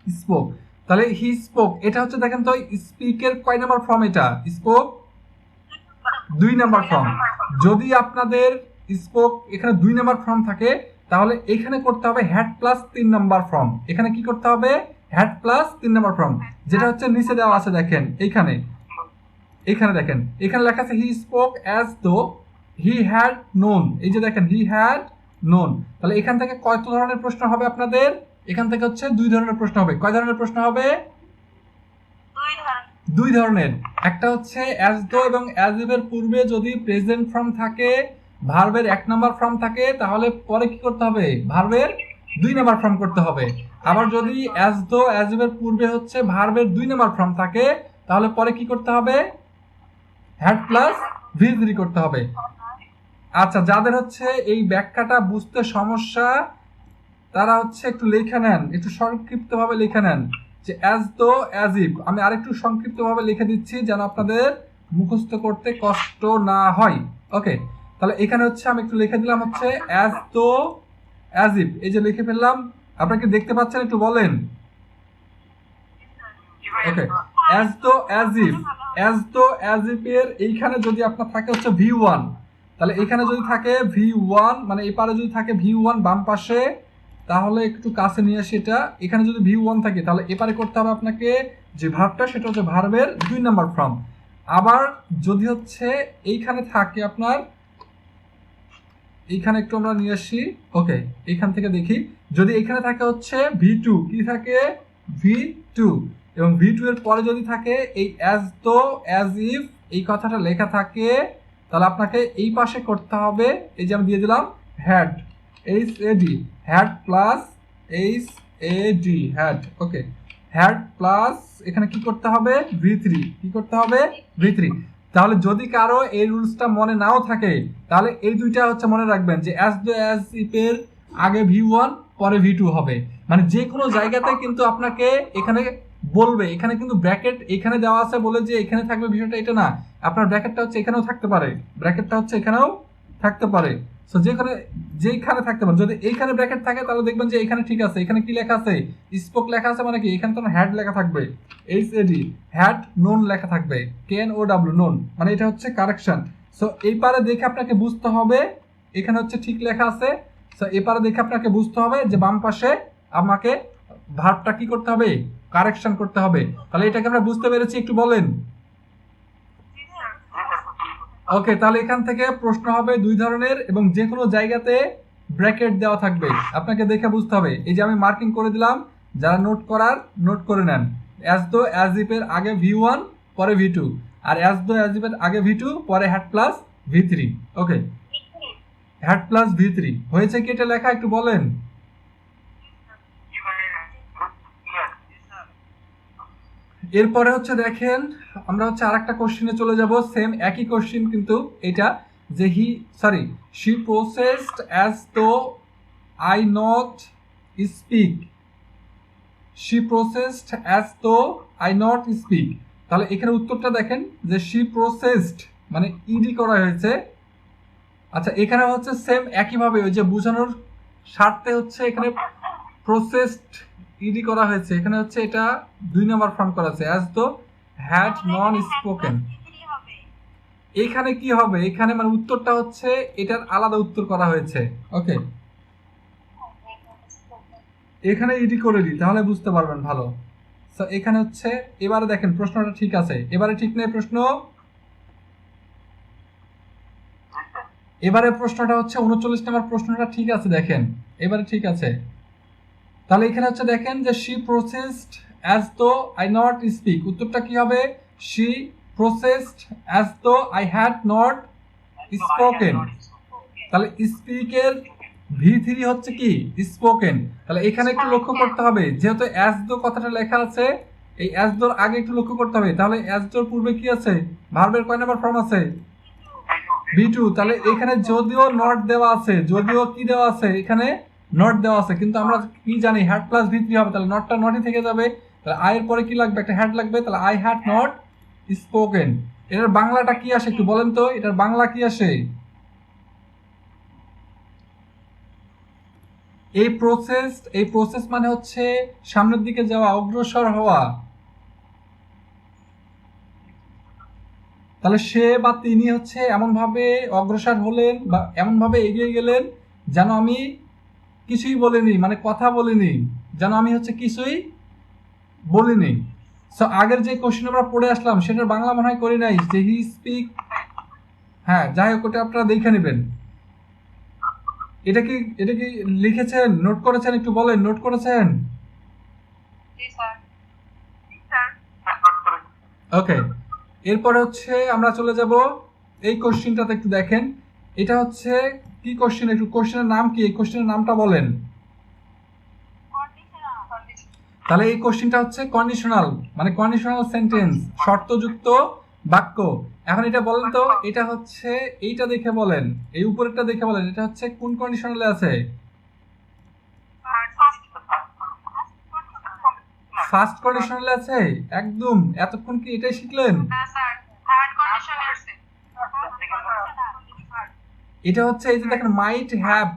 স্পোক। তাহলে হি স্পোক, এটা হচ্ছে দেখেন তো স্পিকের কয় নাম্বার ফর্ম? এটা স্পোক 2 নাম্বার ফর্ম। যদি আপনাদের স্পোক এখানে 2 নাম্বার ফর্ম থাকে তাহলে এখানে করতে হবে হ্যাড প্লাস 3 নাম্বার ফর্ম। এখানে কি করতে হবে? হ্যাড প্লাস 3 নাম্বার ফর্ম, যেটা হচ্ছে নিচে দেওয়া আছে দেখেন। এখানে দেখেন, এখানে লেখা আছে he spoke as though he had known. এই যে দেখেন হি হ্যাড নোন। তাহলে এখান থেকে কত ধরনের প্রশ্ন হবে আপনাদের? এখান থেকে হচ্ছে 2 ধরনের প্রশ্ন হবে। কয় ধরনের প্রশ্ন হবে? 2 ধরনের। একটা হচ্ছে অ্যাজ দো এবং অ্যাজ ইফ এর পূর্বে যদি প্রেজেন্ট ফর্ম থাকে, ভার্বের 1 নাম্বার ফর্ম থাকে, তাহলে পরে কি করতে হবে? ভার্বের 2 নাম্বার ফর্ম করতে হবে। আবার যদি অ্যাজ দো অ্যাজ ইফ এর পূর্বে হচ্ছে ভার্বের 2 নাম্বার ফর্ম থাকে, তাহলে পরে কি করতে হবে? হ্যাড প্লাস V3 করতে হবে। আচ্ছা, যাদের হচ্ছে এই ব্যাখ্যাটা বুঝতে সমস্যা তারা হচ্ছে একটু লেখা নেন, একটু সংক্ষিপ্তভাবে লেখা নেন যে অ্যাজ দো অ্যাজ ইফ। আমি আরেকটু সংক্ষিপ্তভাবে লিখে দিচ্ছি যেন আপনাদের মুখস্থ করতে কষ্ট না হয়। ওকে, তাহলে এখানে হচ্ছে আমি একটু লিখে দিলাম হচ্ছে অ্যাজ দো অ্যাজ ইফ। এই যে লিখে ফেললাম, আপনারা কি দেখতে পাচ্ছেন? একটু বলেন। Okay, as though as if, as though as if এর এইখানে যদি আপনার থাকে হচ্ছে V1, তাহলে এখানে যদি থাকে V1 মানে এই পারে যদি থাকে V1 বাম পাশে, তাহলে একটু কাছে নিয়ে আসি এটা। এখানে যদি V1 থাকে তাহলে এপারে করতে হবে আপনাকে যে ভার্বটা, সেটা হচ্ছে ভার্বের 2 নাম্বার ফর্ম। আবার যদি হচ্ছে এইখানে থাকে আপনার, এইখানে একটু আমরা নিয়ে আসি। ওকে, এইখান থেকে দেখি, যদি এখানে থাকে হচ্ছে V2, কি থাকে? V2। এবং V2 এর পরে যদি থাকে এই অ্যাজ দো অ্যাজ ইফ এই কথাটা লেখা থাকে, তাহলে আপনাকে এই পাশে করতে হবে, এই যে আমি দিয়ে দিলাম had, HAD, had plus HAD, had. Okay, had plus এখানে কি করতে হবে? V3, কি করতে হবে? V3। তাহলে যদি কারো এই রুলসটা মনে নাও থাকে তাহলে এই দুইটা হচ্ছে মনে রাখবেন যে অ্যাজ দো অ্যাজ ইফ এর আগে V1 পরে V2 হবে। মানে যে কোনো জায়গাতে কিন্তু আপনাকে এখানে বলবে, এখানে কিন্তু ব্র্যাকেট এখানে দেওয়া আছে বলে যে এখানে থাকবে বিষয়টা এটা না। আপনার ব্র্যাকেটটা হচ্ছে এখানেও থাকতে পারে, ব্র্যাকেটটা হচ্ছে এখানেও থাকতে পারে। সো যেখানে থাকতে পারে, যদি এইখানে ব্র্যাকেট থাকে তাহলে দেখবেন যে এখানে ঠিক আছে। এখানে কি লেখা আছে? স্পোক লেখা আছে, মানে কি এখানে তো হ্যাড লেখা থাকবে, HAD, হ্যাড নোন লেখা থাকবে, KNOW নোন, মানে এটা হচ্ছে কারেকশন। সো এই পারে দেখে আপনাকে বুঝতে হবে এখানে হচ্ছে ঠিক লেখা আছে। সো এই পারে দেখে আপনাকে বুঝতে হবে যে বাম পাশে আমাকে ভার্বটা কি করতে হবে? কারেকশন করতে হবে। তাহলে এটাকে আমরা বুঝতে পেরেছি? একটু বলেন। ওকে, তাহলে এখান থেকে প্রশ্ন হবে 2 ধরনের এবং যে কোনো জায়গাতে ব্র্যাকেট দেওয়া থাকবে, আপনাকে দেখে বুঝতে হবে। এই যে আমি মার্কিং করে দিলাম, যারা নোট করার নোট করে নেন। অ্যাজ দো অ্যাজ ইফ এর আগে V1 পরে V2, আর অ্যাজ দো অ্যাজ ইফ এর আগে V2 পরে had plus V3। Okay, had plus V3 হয়েছে কি এটা লেখা? একটু বলেন। এরপরে হচ্ছে দেখেন, আমরা হচ্ছে আরেকটা কোশ্চেনে চলে যাব, সেম একই কোশ্চেন কিন্তু এটা, যে she processed as though I not speak, she processed as though I not speak. তাহলে এখানে উত্তরটা দেখেন যে শি প্রসেসড মানে ইডি করা হয়েছে। আচ্ছা, এখানে হচ্ছে সেম একইভাবে ওই যে বোঝানোর স্বার্থে হচ্ছে এখানে প্রসেসড ইডি করা হয়েছে। এখানে হচ্ছে এটা 2 নাম্বার ফর্ম করা আছে as though had known spoken. এখানে কি হবে? এখানে মানে উত্তরটা হচ্ছে এটার আলাদা উত্তর করা হয়েছে। ওকে, এখানে ইডি করে দিই তাহলে বুঝতে পারবেন ভালো। সো এখানে হচ্ছে এবারে দেখেন প্রশ্নটা ঠিক আছে, এবারে ঠিক নেই প্রশ্ন। এবারে প্রশ্নটা হচ্ছে 39 নম্বর প্রশ্নটা ঠিক আছে, দেখেন এবারে ঠিক আছে। তাহলে এখানে হচ্ছে দেখেন যে she processed as though I not speak, উত্তরটা কি হবে? She processed as though I had not spoken. তাহলে স্পিকের V3 হচ্ছে কি? স্পোকেন। তাহলে এখানে একটু লক্ষ্য করতে হবে, যেহেতু অ্যাজ দো কথাটা লেখা আছে, এই অ্যাজ দোর আগে একটু লক্ষ্য করতে হবে। তাহলে অ্যাজ দোর পূর্বে কি আছে? ভার্বের কয় নাম্বার ফর্ম আছে? V2। তাহলে এখানে যদিও নট দেওয়া আছে, যদিও কি দেওয়া আছে? এখানে নট দেওয়া আছে, কিন্তু আমরা কি জানি হ্যাড প্লাস V3 হবে, তাহলে নটটা নটই থেকে যাবে। তাহলে আই এর পরে কি লাগবে? একটা হ্যাড লাগবে। তাহলে আই হ্যাড নট স্পোকেন। এটার বাংলাটা কি আসে একটু বলেন তো, এটার বাংলা কি আসে? এই প্রসেস মানে হচ্ছে সামনের দিকে যাওয়া, অগ্রসর হওয়া। তাহলে সে বা তিনি হচ্ছে এমন ভাবে অগ্রসর হলেন বা এমন ভাবে এগিয়ে গেলেন যেন আমি কিছুই বলিনি, মানে কথা বলিনি, যেন আমি হচ্ছে কিছুই বলিনি। সো আগের যে কোশ্চেন আমরা পড়ে আসলাম সেটার বাংলা মনে হয় করি নাই, যে হি স্পিক। হ্যাঁ, যাই হোক, ওটা আপনারা দেখে নেবেন। এটা কি লিখেছেন, নোট করেছেন? একটু বলেন, নোট করেছেন? জি স্যার। স্যার। ওকে, এরপরে হচ্ছে আমরা চলে যাব এই কোশ্চেনটাতে। একটু দেখেন, এটা হচ্ছে কি কোশ্চেন, একটু কোশ্চেনের নাম কি, এই কোশ্চেনের নামটা বলেন। তাহলে এই কোশ্চেনটা হচ্ছে কন্ডিশনাল, মানে কন্ডিশনাল সেন্টেন্স, শর্তযুক্ত বাক্য। এখন এটা বলেন তো, এটা হচ্ছে এইটা দেখে বলেন, এই উপরেরটা দেখে বলেন, এটা হচ্ছে কোন কন্ডিশনালে আছে? ফার্স্ট কন্ডিশনালে আছে একদম। এতক্ষণ কি এটাই শিখলেন? না স্যার, থার্ড কন্ডিশনে আছে। এটা হচ্ছে এই যে দেখেন মাইট হ্যাভ,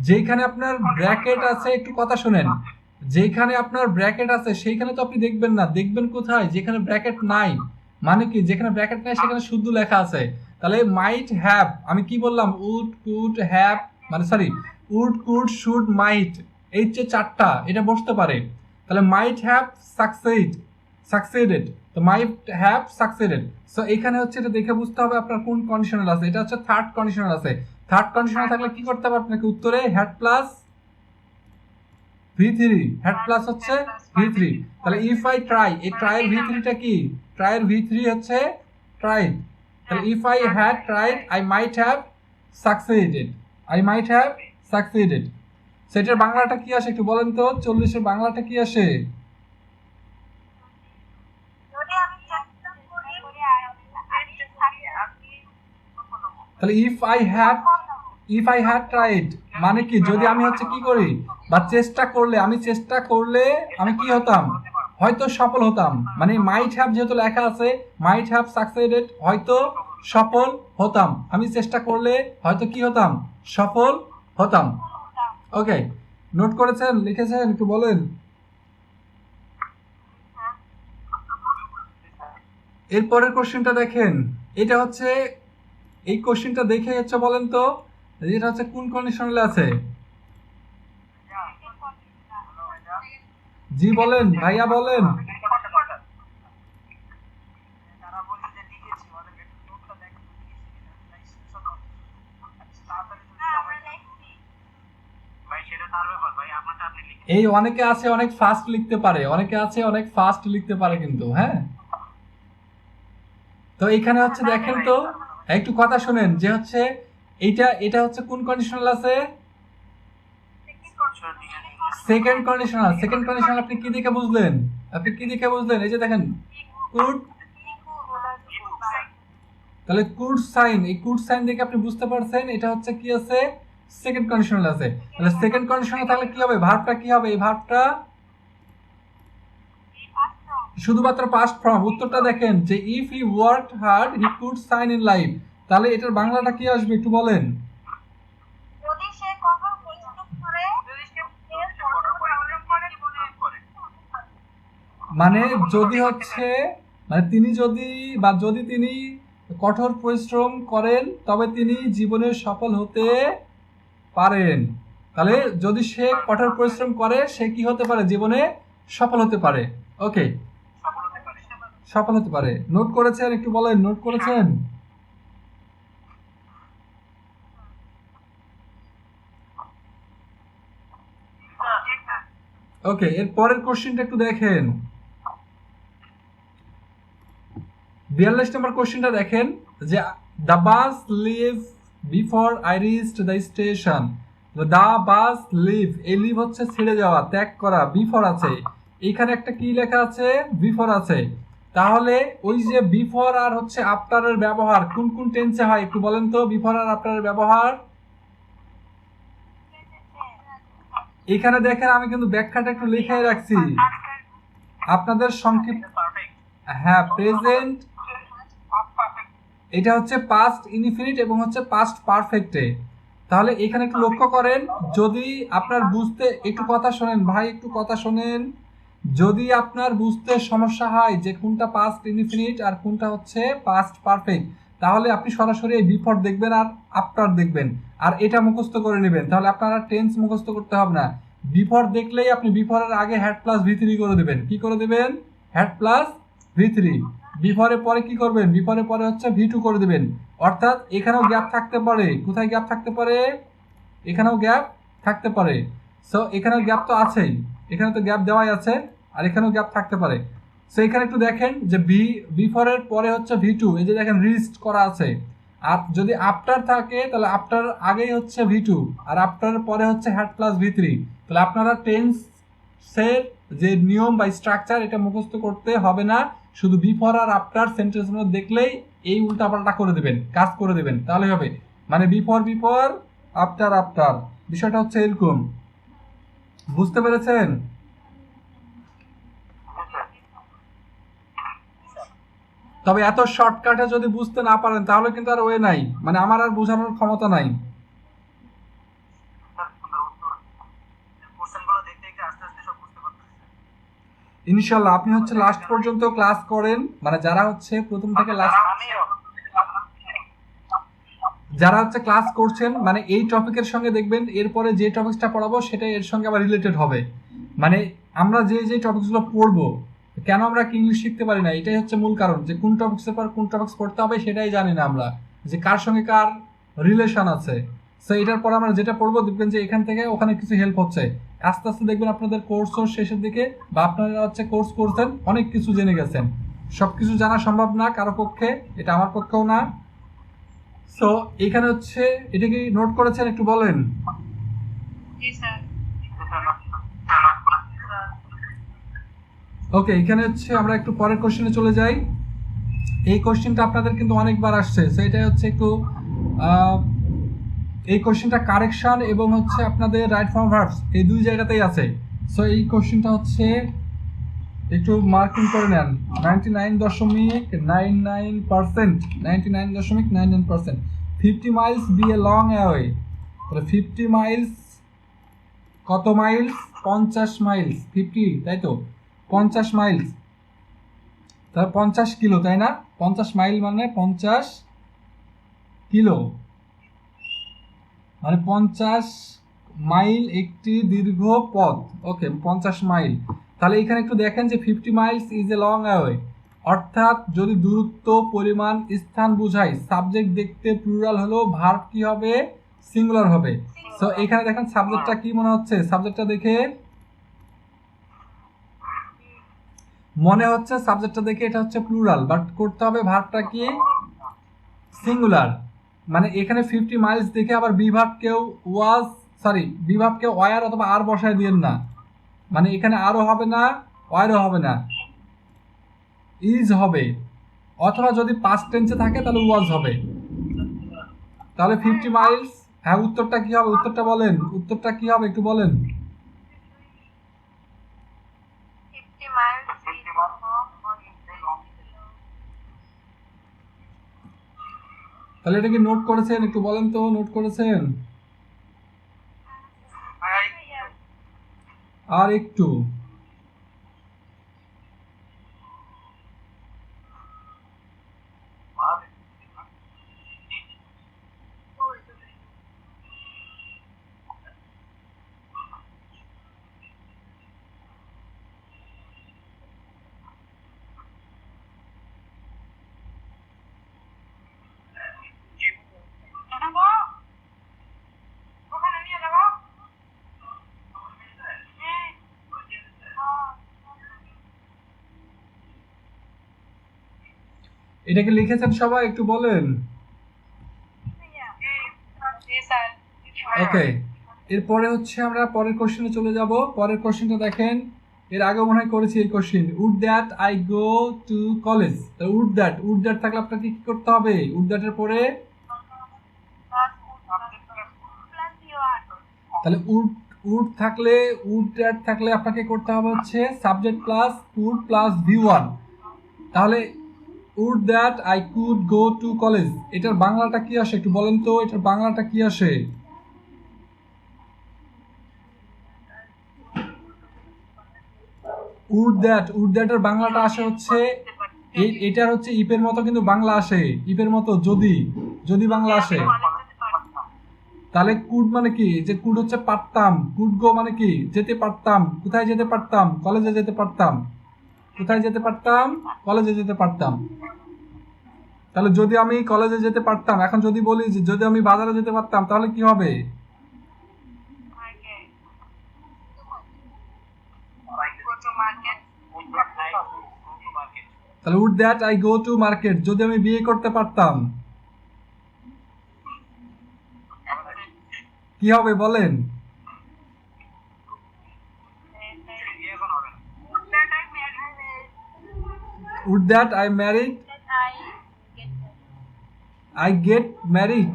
যেখানে আপনার ব্র্যাকেট আছে, একটু কথা শুনেন, যেখানে আপনার ব্র্যাকেট আছে সেইখানে তো আপনি দেখবেন না, দেখবেন কোথায়? যেখানে ব্র্যাকেট নাই। মানে কি, যেখানে ব্র্যাকেট নাই সেখানে শুদ্ধ লেখা আছে। তাহলে মাইট হ্যাভ, আমি কি বললাম? উড, কুড, হ্যাভ, মানে সরি, উড, কুড, শুড, মাইট, এই যে চারটা, এটা বসতে পারে। তাহলে মাইট হ্যাভ সাকসেডেড, তো মাইট হ্যাভ সাকসেডেড। সো এখানে হচ্ছে এটা দেখে বুঝতে হবে আপনার কোন কন্ডিশনাল আছে। এটা হচ্ছে থার্ড কন্ডিশনাল আছে। থার্ড কন্ডিশনাল থাকলে কি করতে হবে আপনাকে? উত্তরে had plus V3, had plus হচ্ছে V3। তাহলে ইফ আই ট্রাই, এই ট্রাইয়ের V3 টা কি? ট্রাইয়ের V3 হচ্ছে ট্রাইড। তাহলে if I had tried I might have succeeded, I might have succeeded. সেটার বাংলাটা কি আসে একটু বলেন তো, 40-এর বাংলাটা কি আসে? যদি আমি চেষ্টা করি তাহলে ইফ আই হ্যাড ট্রাইড মানে কি? যদি আমি হচ্ছে কি করি, বা চেষ্টা করলে, আমি চেষ্টা করলে আমি কি হতাম? হয়তো সফল হতাম। মানে মাইট হ্যাভ যেহেতু লেখা আছে, মাইট হ্যাভ সাকসেডেড, হয়তো সফল হতাম। আমি চেষ্টা করলে হয়তো কি হতাম? সফল হতাম। ওকে, নোট করেছেন, লিখেছেন? একটু বলেন। এরপরের কোশ্চেনটা দেখেন, এটা হচ্ছে, এই কোশ্চেনটা দেখে হচ্ছে বলেন তো, এটা হচ্ছে কোন কন্ডিশনালে আছে? জি বলেন ভাইয়া, বলেন। এই অনেকে আছে অনেক ফাস্ট লিখতে পারে, অনেকে আছে অনেক ফাস্ট লিখতে পারে কিন্তু, হ্যাঁ। তো এখানে হচ্ছে দেখেন তো, একটু কথা শুনেন, যে হচ্ছে এটা হচ্ছে কোন কন্ডিশনাল আছে? Second conditional. সেকেন্ড কন্ডিশনাল আপনি কি দেখে বুঝলেন? আপনি কি দেখে বুঝলেন? এই যে দেখেন কুড, তাহলে কুড সাইন, এই কুড সাইন দেখে আপনি বুঝতে পারছেন এটা হচ্ছে কি আছে? সেকেন্ড কন্ডিশনাল আছে। তাহলে সেকেন্ড কন্ডিশনাল তাহলে কি হবে? ভার্বটা কি হবে? এই ভার্বটা শুধুমাত্র পাস্ট ফর্ম। উত্তরটা দেখেন, যে if he worked hard he could shine in life. তাহলে এটার বাংলাটা কি আসবে একটু বলেন। যদি সে কখনো পরিশ্রম করে, মানে যদি হচ্ছে, মানে তিনি যদি, বা যদি তিনি কঠোর পরিশ্রম করেন তবে তিনি জীবনে সফল হতে পারেন। তাহলে যদি সে কঠোর পরিশ্রম করে সে কি হতে পারে? জীবনে সফল হতে পারে। ওকে, সফল হতে পারে। নোট করেছেন? একটু বলেন, নোট করেছেন? ওকে, এর পরের কোশ্চেনটা একটু দেখেন, 42 নম্বর কোশ্চেনটা দেখেন, যে the bus leave before I reached the station. The bus leave, এই লিভ হচ্ছে ছেড়ে যাওয়া, ত্যাগ করা, বিফোর আছে, এইখানে একটা কি লেখা আছে? বিফোর আছে। তাহলে ওই যে বিফোর আর হচ্ছে আফটারের ব্যবহার কোন কোন টেন্সে হয় একটু বলেন তো? বিফোর আর আফটারের ব্যবহার এখানে দেখেন, আমি কিন্তু ব্যাখ্যাটা একটু লিখে রাখছি আপনাদের সংক্ষিপ্ত। হ্যাঁ, প্রেজেন্ট এটা হচ্ছে পাস্ট ইনডিফিনিট এবং হচ্ছে পাস্ট পারফেক্টে। তাহলে এখানে একটু লক্ষ্য করেন, যদি আপনার বুঝতে একটু কথা শোনেন ভাই, একটু কথা শোনেন, যদি আপনার বুঝতে সমস্যা হয় যে কোনটা পাস্ট ইনডিফিনিট আর কোনটা হচ্ছে পাস্ট পারফেক্ট, তাহলে আপনি সরাসরি এই বিফোর দেখবেন আর আফটার দেখবেন আর এটা মুখস্থ করে নেবেন, তাহলে আপনার আর টেন্স মুখস্থ করতে হবে না। বিফোর দেখলেই আপনি বিফোরের আগে হ্যাড প্লাস ভি থ্রি করে দেবেন। কি করে দেবেন? Had plus V three. বিফোরের পরে কি করবেন? বিফোরের পরে হচ্ছে ভি টু করে দেবেন। অর্থাৎ এখানেও গ্যাপ থাকতে পারে। কোথায় গ্যাপ থাকতে পারে? এখানেও গ্যাপ থাকতে পারে। সো এখানেও গ্যাপ তো আছেই, এখানে তো গ্যাপ দেওয়াই আছে, আর এখানেও গ্যাপ থাকতে পারে। সো এখানে একটু দেখেন যে বিফোর এর পরে হচ্ছে ভি টু, এই যে দেখেন রিস্ট করা আছে। আর যদি আফটার থাকে তাহলে আফটার আগেই হচ্ছে ভি টু আর আফটার পরে হচ্ছে হ্যাড প্লাস ভি থ্রি। তাহলে আপনারা টেন্সের যে নিয়ম বা স্ট্রাকচার এটা মুখস্থ করতে হবে না, শুধু বিফোর আর আফটার সেন্টেন্সগুলো দেখলেই এই উল্টাপাল্টা করে দেবেন, কাজ করে দেবেন, তাহলে হবে। মানে বিফোর বিফোর, আফটার আফটার, বিষয়টা হচ্ছে এরকম। বুঝতে পেরেছেন? তবে এত শর্টকাটে যদি বুঝতে না পারেন তাহলে কিন্তু আর ওয়ে নাই, মানে আমার আর বোঝানোর ক্ষমতা নাই। ইনশাল্লাহ আপনি হচ্ছে লাস্ট পর্যন্ত ক্লাস করেন, মানে যারা হচ্ছে প্রথম থেকে লাস্ট, যারা হচ্ছে ক্লাস করছেন, মানে এই টপিকের সঙ্গে দেখবেন এরপরে যে টপিকসটা পড়াবো সেটা এর সঙ্গে আবার রিলেটেড হবে। মানে আমরা যে যে টপিকসগুলো পড়বো, কেন আমরা কি ইংলিশ শিখতে পারি না, এটাই হচ্ছে মূল কারণ, যে কোন টপিক্সের পর কোন টপিক্স পড়তে হবে সেটাই জানি না আমরা, যে কার সঙ্গে কার রিলেশন আছে। সো এটার পর আমরা যেটা পড়বো দেখবেন যে এখান থেকে ওখানে কিছু হেল্প হচ্ছে। আস্তে আস্তে দেখবেন আপনাদের কোর্স শেষের দিকে বা আপনারা হচ্ছে কোর্স করছেন, অনেক কিছু জেনে গেছেন। সবকিছু জানা সম্ভব না কারো পক্ষে, এটা আমার পক্ষেও না। সো এখানে হচ্ছে, এটা কি নোট করেছেন একটু বলেন? জি স্যার। ওকে, এখানে হচ্ছে আমরা একটু পরের কোশ্চেনে চলে যাই। এই কোশ্চেনটা আপনাদের কিন্তু অনেকবার আসছে, সো এটা হচ্ছে একটু এই কোশ্চেনটা কারেকশন এবং হচ্ছে আপনাদের রাইট ফর্ম ভার্বস এই দুই জায়গাতেই আছে। সো এই কোশ্চেনটা হচ্ছে একটু মার্কিং করে নেন। 99.99%, 99.99%, 50 miles be a long away. তাহলে 50 মাইলস কত মাইলস? 50 মাইলস। 50, তাই তো, 50 মাইলস, তাহলে 50 কিলো, তাই না? 50 মাইল মানে 50 কিলো, মানে 50 মাইল একটি দীর্ঘ পথ। ওকে, 50 মাইল। তাহলে এখানে একটু দেখেন যে 50 Miles is a long away, অর্থাৎ যদি দূরত্ব, পরিমাণ, স্থান বোঝায়, সাবজেক্ট দেখতে প্লুরাল হলেও ভার্ব কি হবে? সিঙ্গুলার হবে। সো এখানে দেখেন সাবজেক্টটা কি মনে হচ্ছে? সাবজেক্টটা দেখে মনে হচ্ছে, সাবজেক্টটা দেখে এটা হচ্ছে প্লুরাল, বাট করতে হবে ভার্বটা কি? সিঙ্গুলার। মানে এখানে 50 মাইলস দেখে আবার বিভাবকেও ওয়াজ, সরি, বিভাবকেও ওয়ার অথবা আর বসায় দিয়েন না। মানে এখানে আরও হবে না, ওয়ারও হবে না, ইজ হবে, অথবা যদি পাস্ট টেন্সে থাকে তাহলে ওয়াজ হবে। তাহলে 50 মাইলস, হ্যাঁ, উত্তরটা কি হবে? উত্তরটা বলেন, উত্তরটা কি হবে একটু বলেন। 50 miles is long or is long? তাহলে এটা কি নোট করেছেন? একটু বলেন তো, নোট করেছেন? আর একটু এটাকে লিখেছেন সবাই? একটু বলেন। জি স্যার। ওকে, এরপরে হচ্ছে আমরা পরের কোশ্চেনে চলে যাব। পরের কোশ্চেনটা দেখেন, এর আগে মনে হয় করেছি এই question. Would that I go to college. Would that, would that থাকলে আপনাকে কি করতে হবে? উড দ্যাটের পরে তাহলে উড থাকলে, উড দ্যাট থাকলে আপনাকে করতে হবে হচ্ছে subject plus would plus V one. তাহলে would that I could go to college, এটার বাংলাটা কি আসে একটু বলেন তো, এটার বাংলাটা কি আসে? উড দ্যাট এর বাংলাটা আসে হচ্ছে এটার হচ্ছে ইপের মতো কিন্তু বাংলা আসে, ইপের মতো যদি, যদি বাংলা আসে। তাহলে কুড মানে কি, যে কুড হচ্ছে পারতাম, কুড গো মানে কি যেতে পারতাম, কোথায় যেতে পারতাম, কলেজে যেতে পারতাম, কোথায় যেতে পারতাম, কলেজে যেতে পারতাম। তাহলে যদি আমি কলেজে যেতে পারতাম, এখন যদি বলি যে যদি আমি বাজারে যেতে পারতাম তাহলে কি হবে? তাহলে would that I go to market, যদি আমি বিয়ে করতে পারতাম কি হবে বলেন? Would that I married, I get married,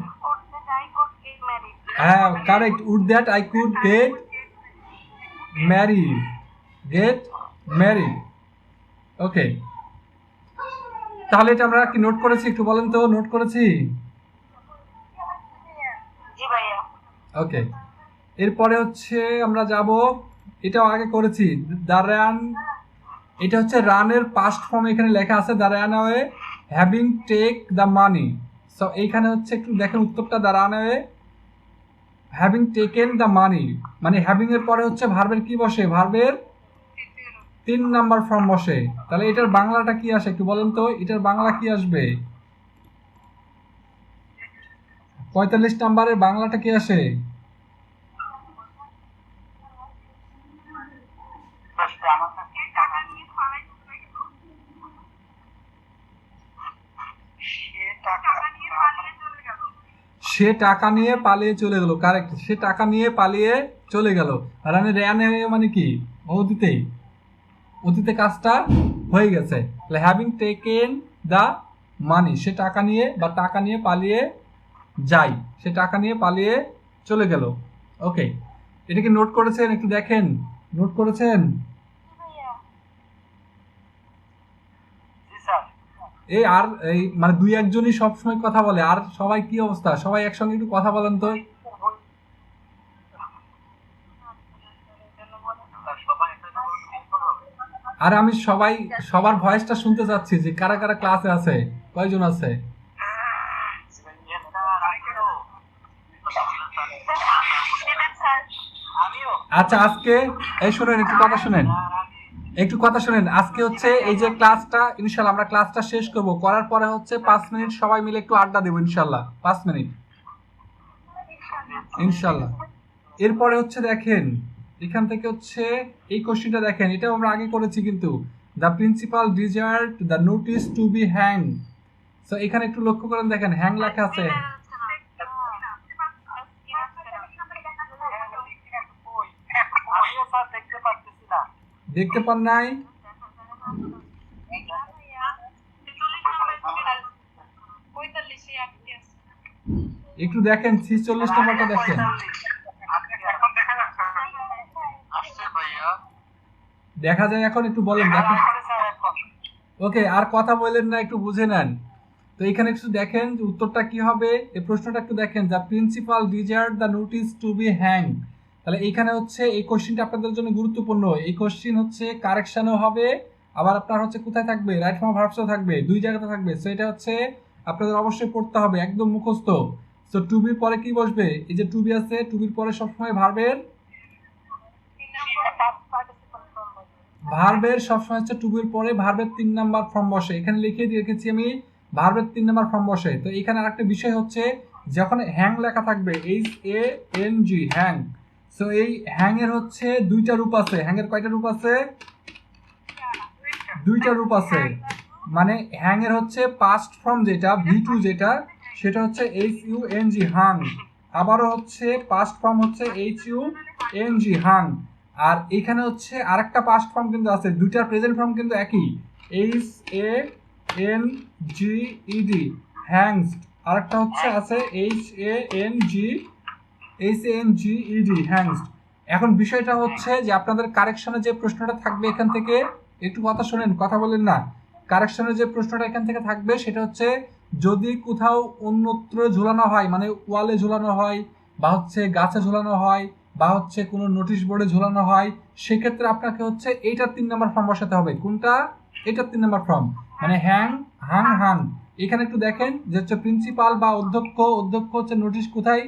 হ্যাঁ correct, would that I could get married, get married. Okay, তাহলে এটা আমরা কি নোট করেছি একটু বলেন তো, নোট করেছি? ওকে, এরপরে হচ্ছে আমরা যাব, এটাও আগে করেছি, দ্য রান, এটা হচ্ছে রানের পাস্ট ফর্ম এখানে লেখা আছে, the run away having take the money. So এইখানে হচ্ছে একটু দেখেন উত্তরটা, the run away having taken the money, মানে হ্যাভিং এর পরে হচ্ছে ভার্বের কি বসে, ভার্বের 3 নাম্বার ফর্ম বসে। তাহলে এটার বাংলাটা কি আসে একটু বলেন তো, এটার বাংলা কি আসবে? 45 নাম্বারের বাংলাটা কি আসে? সে টাকা নিয়ে পালিয়ে চলে গেল, কারেক্ট, সে টাকা নিয়ে পালিয়ে চলে গেল। রানে র্যানে মানে কি, অতীতেই, অতীতে কাজটা হয়ে গেছে। তাহলে হ্যাভিং টেকেন দ্য মানি, সে টাকা নিয়ে বা টাকা নিয়ে পালিয়ে যায়, সে টাকা নিয়ে পালিয়ে চলে গেল। ওকে, এটা কি নোট করেছেন একটু দেখেন, নোট করেছেন? এই আর এই মানে দুই একজনই সবসময় কথা বলে, আর সবাই কি অবস্থা, সবাই একসঙ্গে একটু কথা বলেন তো। আর আমি সবাই সবার ভয়েসটা শুনতে চাচ্ছি যে কারা কারা ক্লাসে আছে, কয়জন আছে? আচ্ছা আজকে এই শুনেন, একটু কথা শুনেন, একটু কথা শুনেন, আজকে হচ্ছে এই যে ক্লাসটা, ইনশাল্লাহ আমরা ক্লাসটা শেষ করব, করার পরে হচ্ছে 5 মিনিট সবাই মিলে একটু আড্ডা দেবো ইনশাল্লাহ, 5 মিনিট ইনশাল্লাহ। এরপরে হচ্ছে দেখেন এখান থেকে হচ্ছে এই কোশ্চেনটা দেখেন, এটাও আমরা আগে করেছি কিন্তু, the principal desired the notice two B hang. So এখানে একটু লক্ষ্য করেন, দেখেন হ্যাং লেখা আছে, দেখতে পান নাই? একটু দেখেন 46 নাম্বারটা দেখেন, দেখা যায় এখন, একটু বলেন দেখেন। ওকে, আর কথা বলেন না, একটু বুঝে নেন। তো এখানে একটু দেখেন যে উত্তরটা কি হবে, এই প্রশ্নটা একটু দেখেন, the principal desired the notice two B hang. তাহলে এইখানে হচ্ছে এই কোশ্চেনটা আপনাদের জন্য গুরুত্বপূর্ণ, এই কোশ্চেন হচ্ছে কারেকশনও হবে, আবার আপনার হচ্ছে কোথায় থাকবে, রাইট ফর্ম ভার্বসও থাকবে, দুই জায়গাতে থাকবে। সো এটা হচ্ছে আপনাদের অবশ্যই পড়তে হবে, একদম মুখস্থ। সো টু বির পরে কি বসবে, এই যে টু বি আছে, টু বির পরে সবসময় ভার্বের সবসময় হচ্ছে টু বির পরে ভার্বের 3 নাম্বার ফর্ম বসে, এখানে লিখে দিয়ে রেখেছি আমি, ভার্বের 3 নাম্বার ফর্ম বসে। তো এখানে আরেকটা বিষয় হচ্ছে যখন হ্যাং লেখা থাকবে, HANG হ্যাং, সো এই হ্যাং এর হচ্ছে দুইটা রূপ আছে, হ্যাং এর কয়টা রূপ আছে, দুইটা রূপ আছে, মানে হ্যাং এর হচ্ছে পাস্ট ফর্ম যেটা V2 যেটা, সেটা হচ্ছে HUNG হাং, আবারও হচ্ছে পাস্ট ফর্ম হচ্ছে HUNG হাং, আর এখানে হচ্ছে আরেকটা পাস্ট ফর্ম কিন্তু আছে, দুইটার প্রেজেন্ট ফর্ম কিন্তু একই, HANGED হ্যাংসড, আরেকটা হচ্ছে আছে HANGED হ্যাংসড। এখন বিষয়টা হচ্ছে যে আপনাদের কারেকশনে যে প্রশ্নটা থাকবে এখান থেকে, একটু কথা শোনেন, কথা বলেন না, কারেকশনের যে প্রশ্নটা এখান থেকে থাকবে সেটা হচ্ছে যদি কোথাও অন্যত্র ঝুলানো হয় মানে ওয়ালে ঝুলানো হয় বা হচ্ছে গাছে ঝুলানো হয় বা হচ্ছে কোনো নোটিশ বোর্ডে ঝুলানো হয় সেক্ষেত্রে আপনাকে হচ্ছে এইটার 3 নম্বর ফর্ম বসাতে হবে। কোনটা? এটার 3 নম্বর ফর্ম মানে হ্যাং হাং হাং। এখানে একটু দেখেন যে হচ্ছে প্রিন্সিপাল বা অধ্যক্ষ, অধ্যক্ষ হচ্ছে নোটিশ কোথায়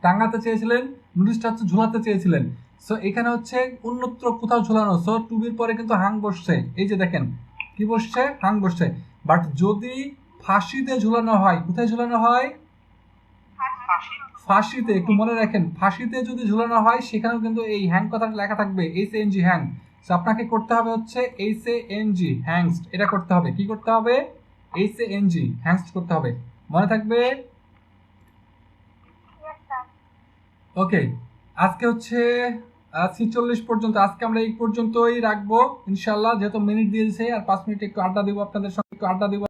টাঙাতে চেয়েছিলেন, নোটিশটা হচ্ছে ঝুলাতে চেয়েছিলেন। সো এখানে হচ্ছে অন্যত্র কোথাও ঝুলানো, সো টুবির পরে কিন্তু হাং বসছে, এই যে দেখেন কি বসছে, হাং বসছে। বাট যদি ফাঁসিতে ঝুলানো হয়, কোথায় ঝুলানো হয়? ফাঁসিতে। একটু মনে রাখেন, ফাঁসিতে যদি ঝুলানো হয় সেখানেও কিন্তু এই হ্যাং কথাটা লেখা থাকবে, H N G hang. So আপনাকে করতে হবে হচ্ছে এইচ এ এন জি হ্যাংস্ট, এটা করতে হবে। কি করতে হবে? এইচ এ এন জি হ্যাংস্ট করতে হবে, মনে থাকবে? Yes, sir. ওকে, আজকে হচ্ছে 46 পর্যন্ত, আজকে আমরা এই পর্যন্তই রাখবো ইনশাল্লাহ, যেহেতু মিনিট দিয়েছে আর 5 মিনিট একটু আড্ডা দিব আপনাদের সঙ্গে, একটু আড্ডা দিব।